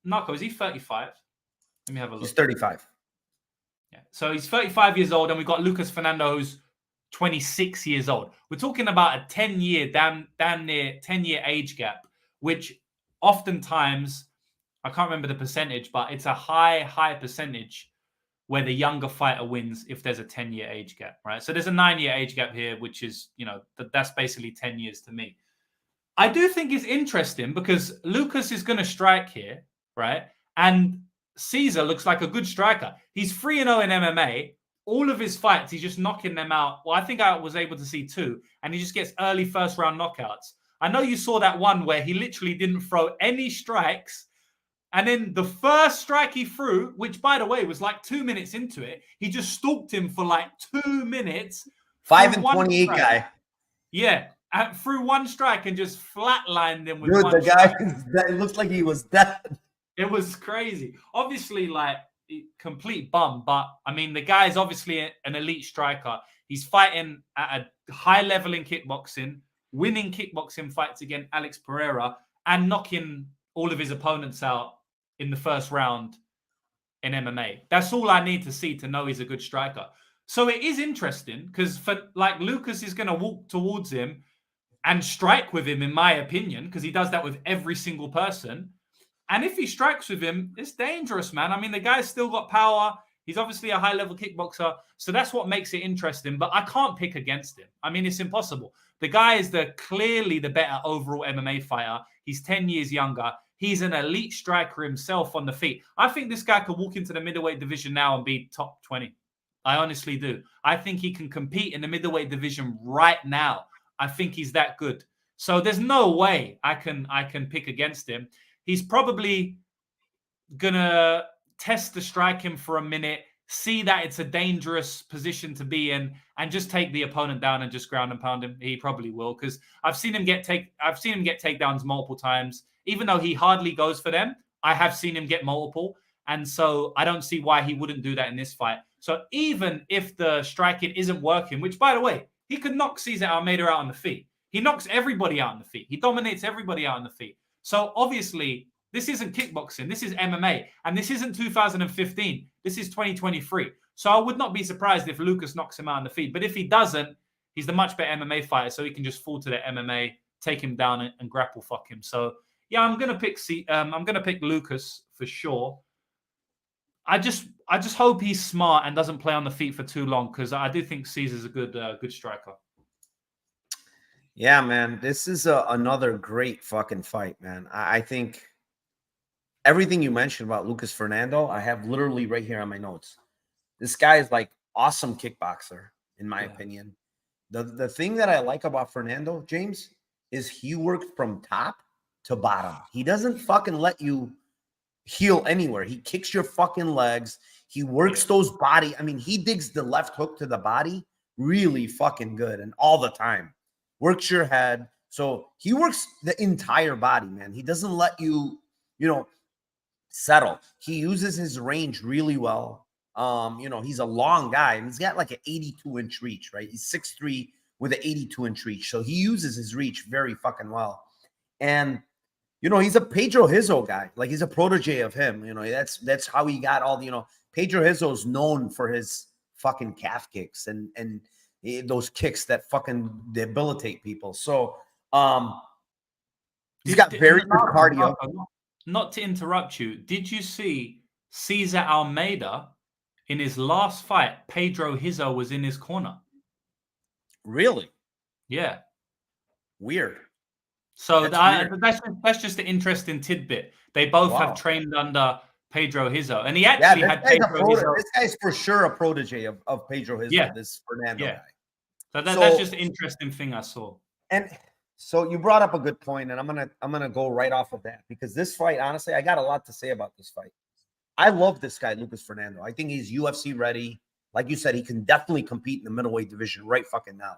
Narco, is he 35? Let me have a look. He's 35. Yeah. So he's 35 years old, and we've got Lucas Fernando, who's 26 years old. We're talking about a 10-year, damn near 10-year age gap, which oftentimes, I can't remember the percentage, but it's a high percentage where the younger fighter wins if there's a 10-year age gap, right? So there's a 9-year age gap here, which is, that's basically 10 years to me. I do think it's interesting because Lucas is going to strike here, right? And Cesar looks like a good striker. He's 3-0 in MMA. All of his fights, he's just knocking them out. Well, I think I was able to see 2, and he just gets early first-round knockouts. I know you saw that one where he literally didn't throw any strikes, and then the first strike he threw, which, by the way, was like 2 minutes into it, he just stalked him for like 2 minutes. 5 and 28 strike. Guy. Yeah, threw one strike and just flatlined him with Dude, one the guy, it looked like he was dead. It was crazy. Obviously, like, complete bum, but, I mean, the guy is obviously an elite striker. He's fighting at a high level in kickboxing, winning kickboxing fights against Alex Pereira, and knocking all of his opponents out in the first round in MMA. That's all I need to see to know he's a good striker. So it is interesting because Lucas is going to walk towards him and strike with him, in my opinion, because he does that with every single person. And if he strikes with him, it's dangerous, man. I mean, the guy's still got power. He's obviously a high-level kickboxer. So that's what makes it interesting. But I can't pick against him. I mean, it's impossible. The guy is clearly the better overall MMA fighter. He's 10 years younger. He's an elite striker himself on the feet. I think this guy could walk into the middleweight division now and be top 20. I honestly do. I think he can compete in the middleweight division right now. I think he's that good. So there's no way I can pick against him. He's probably going to test the striking for a minute, see that it's a dangerous position to be in, and just take the opponent down and just ground and pound him. He probably will, because I've seen him get takedowns multiple times. Even though he hardly goes for them, I have seen him get multiple. And so I don't see why he wouldn't do that in this fight. So even if the striking isn't working, which, by the way, he could knock Cesar Almeida out on the feet. He knocks everybody out on the feet. He dominates everybody out on the feet. So obviously, this isn't kickboxing. This is MMA. And this isn't 2015. This is 2023. So I would not be surprised if Lucas knocks him out on the feet. But if he doesn't, he's the much better MMA fighter. So he can just fall to the MMA, take him down, and grapple fuck him. So yeah, I'm gonna pick Lucas for sure. I just hope he's smart and doesn't play on the feet for too long, because I do think Cesar's a good striker. Yeah, man, this is another great fucking fight, man. I think everything you mentioned about Lucas Fernando, I have literally right here on my notes. This guy is like awesome kickboxer, in my opinion. The thing that I like about Fernando, James, is he works from top to bottom. He doesn't fucking let you heel anywhere. He kicks your fucking legs. He works those body. I mean, he digs the left hook to the body really fucking good and all the time. Works your head. So he works the entire body, man. He doesn't let you, settle. He uses his range really well. He's a long guy and he's got like an 82-inch reach, right? He's 6'3" with an 82-inch reach. So he uses his reach very fucking well. And he's a Pedro Hizzo guy. Like he's a protege of him. That's how he got all the, Pedro Hizzo's known for his fucking calf kicks and those kicks that fucking debilitate people. So he's got very good cardio. Not to interrupt you, did you see Cesar Almeida in his last fight? Pedro Hizzo was in his corner. Really? Yeah. Weird. So that's just an interesting tidbit. They both have trained under Pedro Hizzo, and he actually had Pedro Hizzo. This guy's for sure a protege of Pedro Hizzo. This Fernando guy. So that's just an interesting thing I saw. And so you brought up a good point, and I'm gonna go right off of that because this fight, honestly, I got a lot to say about this fight. I love this guy, Lucas Fernando. I think he's UFC ready. Like you said, he can definitely compete in the middleweight division right fucking now.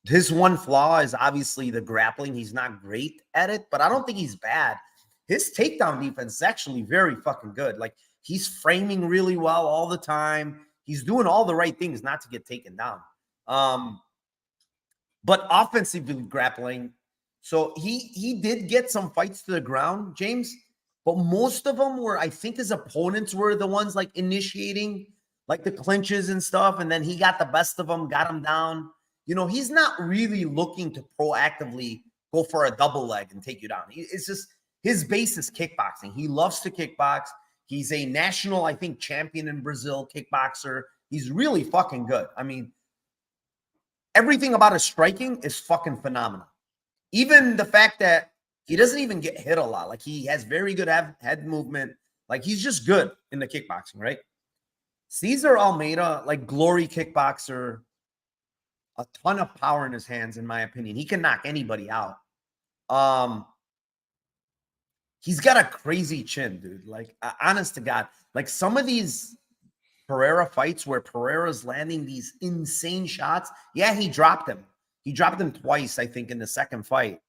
His one flaw is obviously the grappling. He's not great at it, but I don't think he's bad. His takedown defense is actually very fucking good. Like he's framing really well all the time. He's doing all the right things not to get taken down. But offensively grappling, so he did get some fights to the ground, James, but most of them were, I think his opponents were the ones like initiating like the clinches and stuff, and then he got the best of them, got him down. He's not really looking to proactively go for a double leg and take you down. It's just his base is kickboxing. He loves to kickbox. He's a national, I think, champion in Brazil kickboxer. He's really fucking good. I mean, everything about his striking is fucking phenomenal. Even the fact that he doesn't even get hit a lot. Like he has very good head movement. Like he's just good in the kickboxing, right? Cesar Almeida, like glory kickboxer, a ton of power in his hands, in my opinion. He can knock anybody out. He's got a crazy chin, dude. Like, honest to God, like some of these Pereira fights where Pereira's landing these insane shots. Yeah, he dropped him. He dropped him twice, I think, in the second fight.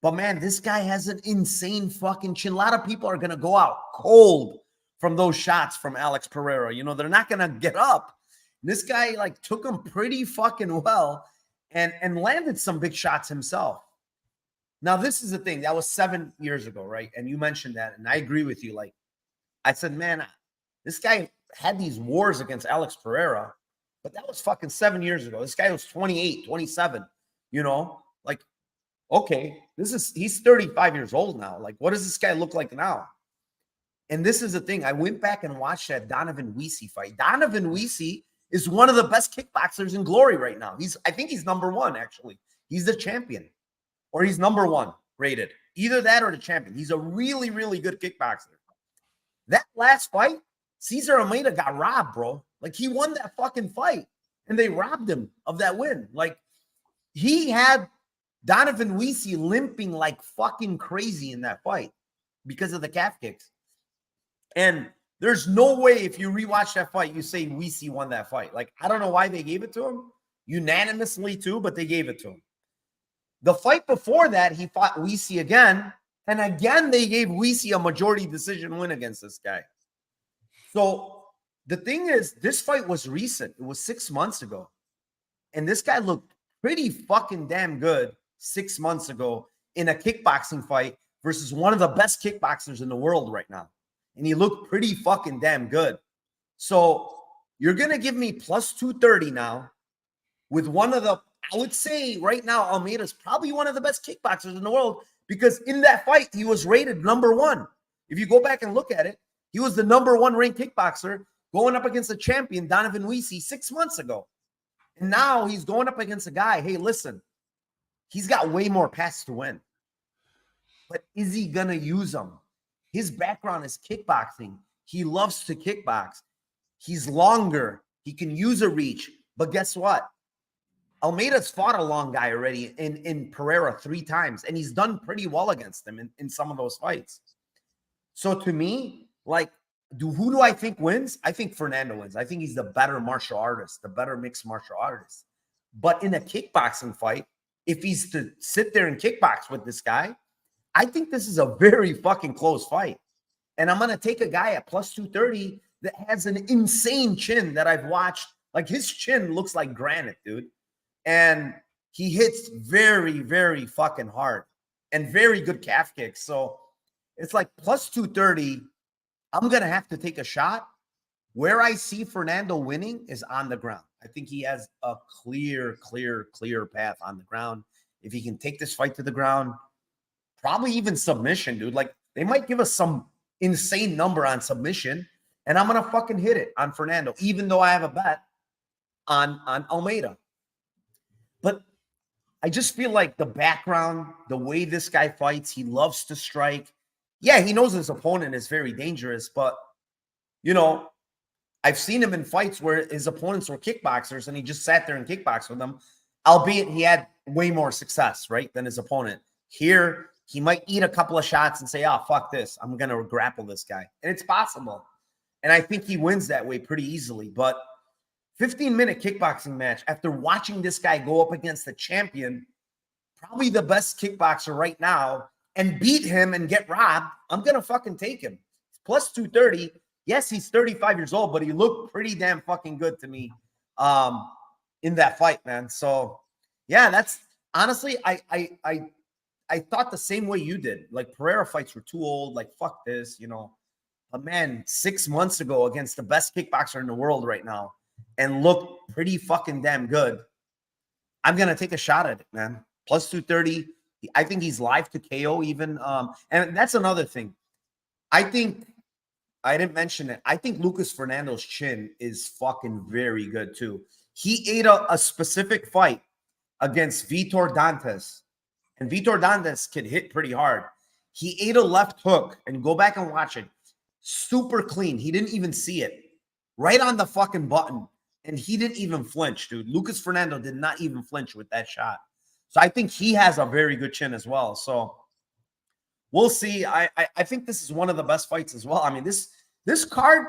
But man, this guy has an insane fucking chin. A lot of people are going to go out cold from those shots from Alex Pereira. They're not going to get up. This guy like took him pretty fucking well and landed some big shots himself. Now, this is the thing. That was 7 years ago, right? And you mentioned that, and I agree with you. Like, I said, man, this guy had these wars against Alex Pereira, but that was fucking 7 years ago. This guy was 28, 27, like, okay, he's 35 years old now. Like, what does this guy look like now? And this is the thing. I went back and watched that Donovan Weesey fight. Donovan Weesey is one of the best kickboxers in glory right now. I think he's number one, actually. He's the champion, or he's number one rated. Either that or the champion. He's a really, really good kickboxer. That last fight, Cesar Almeida got robbed, bro. Like, he won that fucking fight, and they robbed him of that win. Like, he had Donovan Weesey limping like fucking crazy in that fight because of the calf kicks. And there's no way if you rewatch that fight, you say Weesey won that fight. Like, I don't know why they gave it to him. Unanimously, too, but they gave it to him. The fight before that, he fought Weesey again. And again, they gave Weesey a majority decision win against this guy. So the thing is, this fight was recent. It was 6 months ago. And this guy looked pretty fucking damn good 6 months ago in a kickboxing fight versus one of the best kickboxers in the world right now. And he looked pretty fucking damn good. So you're going to give me plus 230 now with one of the, I would say right now, Almeida's probably one of the best kickboxers in the world because in that fight, he was rated number one. If you go back and look at it, he was the number one ranked kickboxer going up against the champion, Donovan Weesey, 6 months ago. And now he's going up against a guy, hey, listen, he's got way more paths to win. But is he going to use them? His background is kickboxing. He loves to kickbox. He's longer. He can use a reach. But guess what? Almeida's fought a long guy already in Pereira 3 times, and he's done pretty well against him in some of those fights. So to me, like, who do I think wins? I think Fernando wins. I think he's the better martial artist, the better mixed martial artist. But in a kickboxing fight, if he's to sit there and kickbox with this guy, I think this is a very fucking close fight. And I'm going to take a guy at plus 230 that has an insane chin that I've watched. Like, his chin looks like granite, dude. And he hits very, very fucking hard and very good calf kicks. So it's like plus 230. I'm going to have to take a shot. Where I see Fernando winning is on the ground. I think he has a clear path on the ground. If he can take this fight to the ground, probably even submission, dude. Like, they might give us some insane number on submission, and I'm going to fucking hit it on Fernando, even though I have a bet on Almeida. But I just feel like the background, the way this guy fights, he loves to strike. Yeah, he knows his opponent is very dangerous, but, you know, I've seen him in fights where his opponents were kickboxers and he just sat there and kickboxed with them, albeit he had way more success, right, than his opponent. Here, he might eat a couple of shots and say, oh, fuck this. I'm going to grapple this guy. And it's possible. And I think he wins that way pretty easily. But 15-minute kickboxing match, after watching this guy go up against the champion, probably the best kickboxer right now, and beat him and get robbed, I'm going to fucking take him. Plus 230. Yes, he's 35 years old, but he looked pretty damn fucking good to me in that fight, man. So, yeah, that's honestly, I thought the same way you did. Like, Pereira fights were too old. Like, fuck this, you know. But, man, 6 months ago against the best kickboxer in the world right now and looked pretty fucking damn good. I'm going to take a shot at it, man. Plus 230. I think he's live to KO even. And that's another thing. I think I didn't mention it. I think Lucas Fernando's chin is fucking very good too. He ate a specific fight against Vitor Dantas. And Vitor Dantas can hit pretty hard. He ate a left hook, and go back and watch it. Super clean. He didn't even see it. Right on the fucking button. And he didn't even flinch, dude. Lucas Fernando did not even flinch with that shot. So I think he has a very good chin as well. So we'll see. I think this is one of the best fights as well. I mean, this card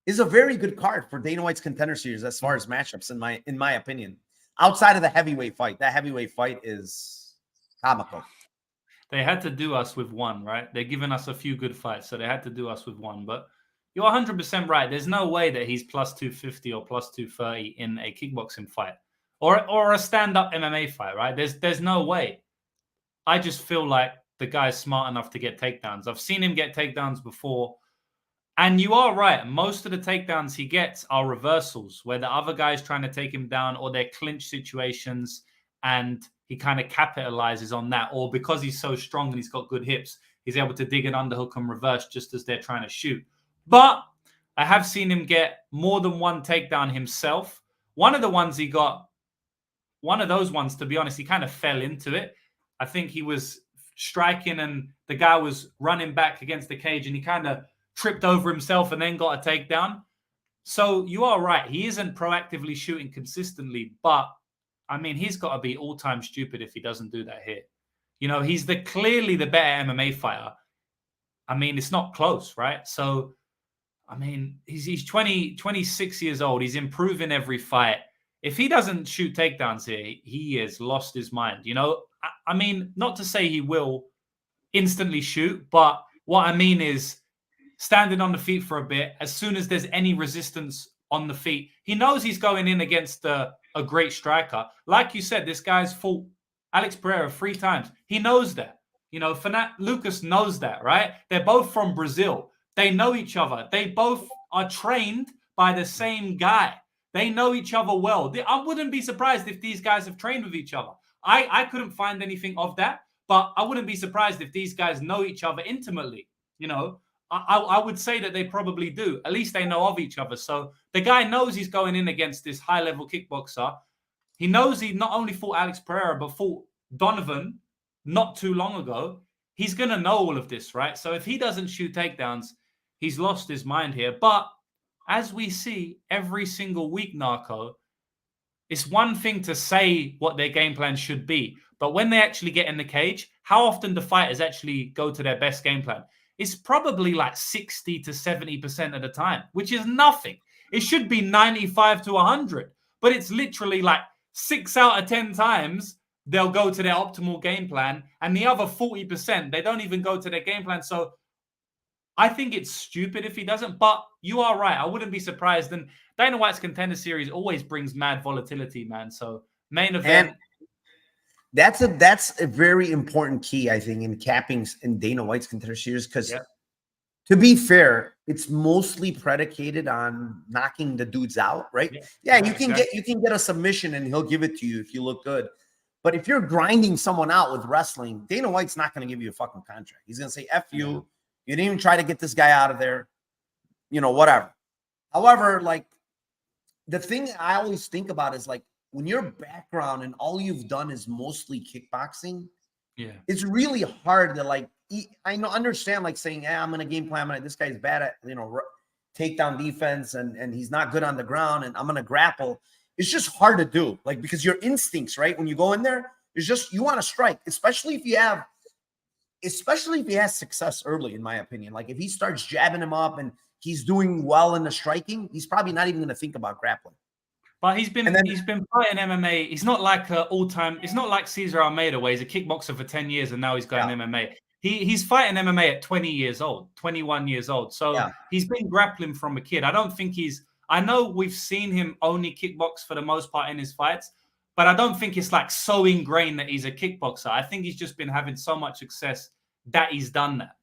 is a very good card for Dana White's Contender Series as far as matchups, in my opinion. Outside of the heavyweight fight, that heavyweight fight is comical. They had to do us with one, right? They're giving us a few good fights, so they had to do us with one. But you're 100% right. There's no way that he's plus 250 or plus 230 in a kickboxing fight or a stand-up MMA fight, right? There's no way. I just feel like the guy's smart enough to get takedowns. I've seen him get takedowns before. And you are right. Most of the takedowns he gets are reversals where the other guy's trying to take him down, or they're clinch situations and he kind of capitalizes on that. Or because he's so strong and he's got good hips, he's able to dig an underhook and reverse just as they're trying to shoot. But I have seen him get more than one takedown himself. One of the ones he got, one of those ones, to be honest, he kind of fell into it. I think he was striking and the guy was running back against the cage and he kind of tripped over himself and then got a takedown. So you are right. He isn't proactively shooting consistently, but I mean, he's got to be all-time stupid if he doesn't do that here. You know, he's clearly the better MMA fighter. I mean, it's not close, right? So, I mean, he's 26 years old. He's improving every fight. If he doesn't shoot takedowns here, he has lost his mind. You know, I mean, not to say he will instantly shoot, but what I mean is standing on the feet for a bit, as soon as there's any resistance on the feet, he knows he's going in against a great striker. Like you said, this guy's fought Alex Pereira 3 times. He knows that. You know, Lucas knows that, right? They're both from Brazil. They know each other. They both are trained by the same guy. They know each other well. I wouldn't be surprised if these guys have trained with each other. I couldn't find anything of that, but I wouldn't be surprised if these guys know each other intimately. You know, I would say that they probably do. At least they know of each other. So the guy knows he's going in against this high-level kickboxer. He knows he not only fought Alex Pereira, but fought Donovan not too long ago. He's going to know all of this, right? So if he doesn't shoot takedowns, he's lost his mind here. But as we see every single week, Narco, it's one thing to say what their game plan should be. But when they actually get in the cage, how often do fighters actually go to their best game plan? it's probably like 60 to 70% of the time, which is nothing. It should be 95 to 100, but it's literally like 6 out of 10 times they'll go to their optimal game plan, and the other 40%, they don't even go to their game plan. So I think it's stupid if he doesn't, but you are right. I wouldn't be surprised. And Dana White's Contender Series always brings mad volatility, man. So main event. And that's a very important key, I think, in capping in Dana White's Contender Series, because to be fair, it's mostly predicated on knocking the dudes out, right? You can get a submission and he'll give it to you if you look good. But if you're grinding someone out with wrestling, Dana White's not going to give you a fucking contract. He's going to say, F you. You didn't even try to get this guy out of there. Whatever. However, like, the thing I always think about is, like, when your background and all you've done is mostly kickboxing, it's really hard to, like, understand, like, saying, I'm going to game plan. This guy's bad at, takedown defense and he's not good on the ground and I'm going to grapple. It's just hard to do, like, because your instincts, right? When you go in there, it's just, you want to strike, especially if he has success early, in my opinion. Like, if he starts jabbing him up and he's doing well in the striking, he's probably not even going to think about grappling. But he's been fighting MMA. He's not like all-time. It's not like Cesar Almeida, where he's a kickboxer for 10 years and now he's going MMA. He's fighting MMA at 20 years old, 21 years old. So he's been grappling from a kid. I know we've seen him only kickbox for the most part in his fights, but I don't think it's like so ingrained that he's a kickboxer. I think he's just been having so much success that he's done that.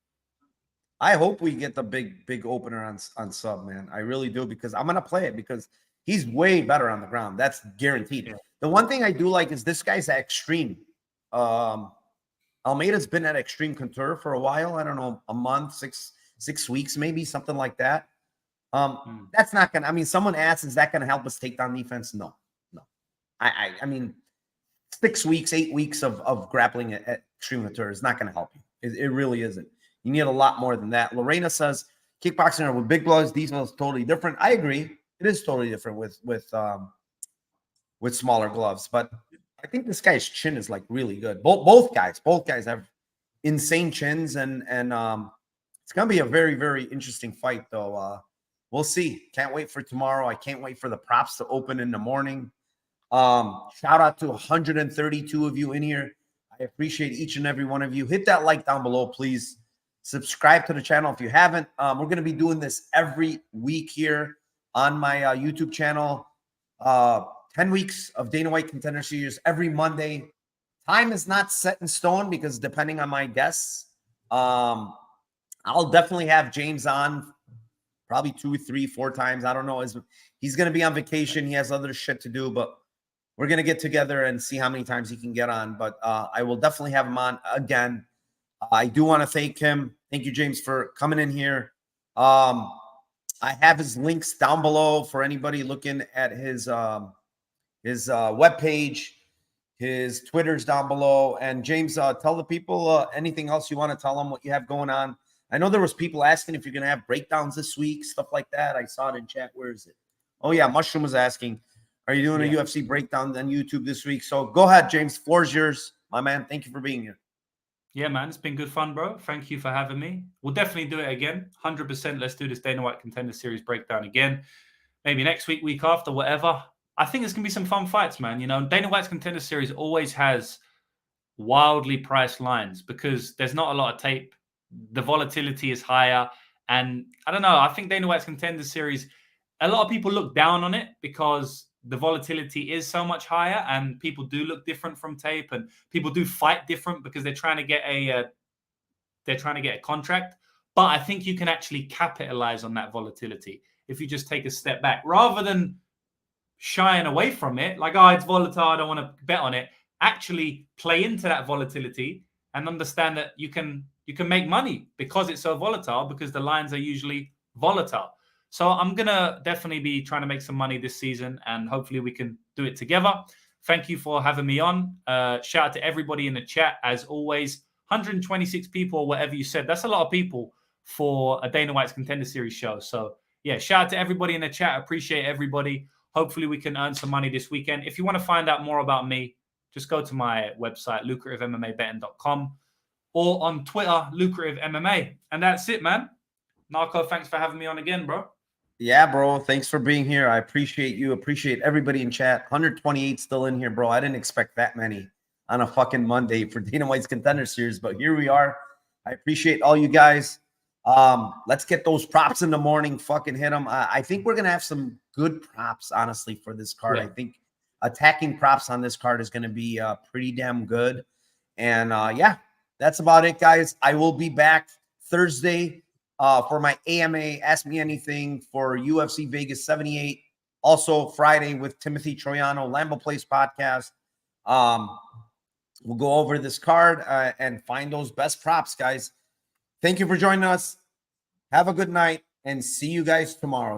I hope we get the big opener on sub, man. I really do, because I'm going to play it, because he's way better on the ground. That's guaranteed. Yeah. The one thing I do like is this guy's at Extreme. Almeida's been at Extreme Couture for a while. I don't know, a month, six weeks, maybe, something like that. That's not going to, I mean, someone asks, is that going to help us take down defense? No. I mean, 6 weeks, 8 weeks of grappling at Extreme Couture is not going to help you. It really isn't. You need a lot more than that. Lorena says, kickboxing with big gloves, these ones totally different. I agree. It is totally different with smaller gloves. But I think this guy's chin is, like, really good. Both guys have insane chins, and it's going to be a very, very interesting fight, though. We'll see. Can't wait for tomorrow. I can't wait for the props to open in the morning. Shout out to 132 of you in here. I appreciate each and every one of you. Hit that like down below, please. Subscribe to the channel if you haven't. We're going to be doing this every week here on my YouTube channel. 10 weeks of Dana White Contender Series every Monday. Time is not set in stone, because depending on my guests, I'll definitely have James on probably 2, 3, 4 times. I don't know. He's going to be on vacation. He has other shit to do, but we're going to get together and see how many times he can get on. But I will definitely have him on again. I do want to thank him. Thank you, James, for coming in here. I have his links down below for anybody looking at his webpage. His Twitter's down below. And James, tell the people anything else you want to tell them, what you have going on. I know there was people asking if you're going to have breakdowns this week, stuff like that. I saw it in chat. Where is it? Oh, yeah. Mushroom was asking, are you doing a UFC breakdown on YouTube this week? So go ahead, James. Floor's yours, my man. Thank you for being here. Yeah, man. It's been good fun, bro. Thank you for having me. We'll definitely do it again. 100%. Let's do this Dana White Contender Series breakdown again. Maybe next week, week after, whatever. I think it's going to be some fun fights, man. You know, Dana White's Contender Series always has wildly priced lines because there's not a lot of tape. The volatility is higher. And I don't know. I think Dana White's Contender Series, a lot of people look down on it because the volatility is so much higher and people do look different from tape and people do fight different because they're trying to get a contract. But I think you can actually capitalize on that volatility if you just take a step back rather than shying away from it. Like, oh, it's volatile, I don't want to bet on it. Actually play into that volatility and understand that you can make money because it's so volatile, because the lines are usually volatile. So I'm going to definitely be trying to make some money this season, and hopefully we can do it together. Thank you for having me on. Shout out to everybody in the chat. As always, 126 people or whatever you said. That's a lot of people for a Dana White's Contender Series show. So, yeah, shout out to everybody in the chat. Appreciate everybody. Hopefully we can earn some money this weekend. If you want to find out more about me, just go to my website, lucrativemmabetting.com. or on Twitter, Lucrative MMA. And that's it, man. Narco, thanks for having me on again, bro. Yeah, bro. Thanks for being here. I appreciate you. Appreciate everybody in chat. 128 still in here, bro. I didn't expect that many on a fucking Monday for Dana White's Contender Series, but here we are. I appreciate all you guys. Let's get those props in the morning. Fucking hit them. I think we're gonna have some good props, honestly, for this card. Yeah. I think attacking props on this card is gonna be pretty damn good. And yeah, that's about it, guys. I will be back Thursday for my AMA Ask Me Anything for UFC Vegas 78. Also Friday with Timothy Troiano, Lambeau Place podcast. We'll go over this card and find those best props, guys. Thank you for joining us. Have a good night and see you guys tomorrow.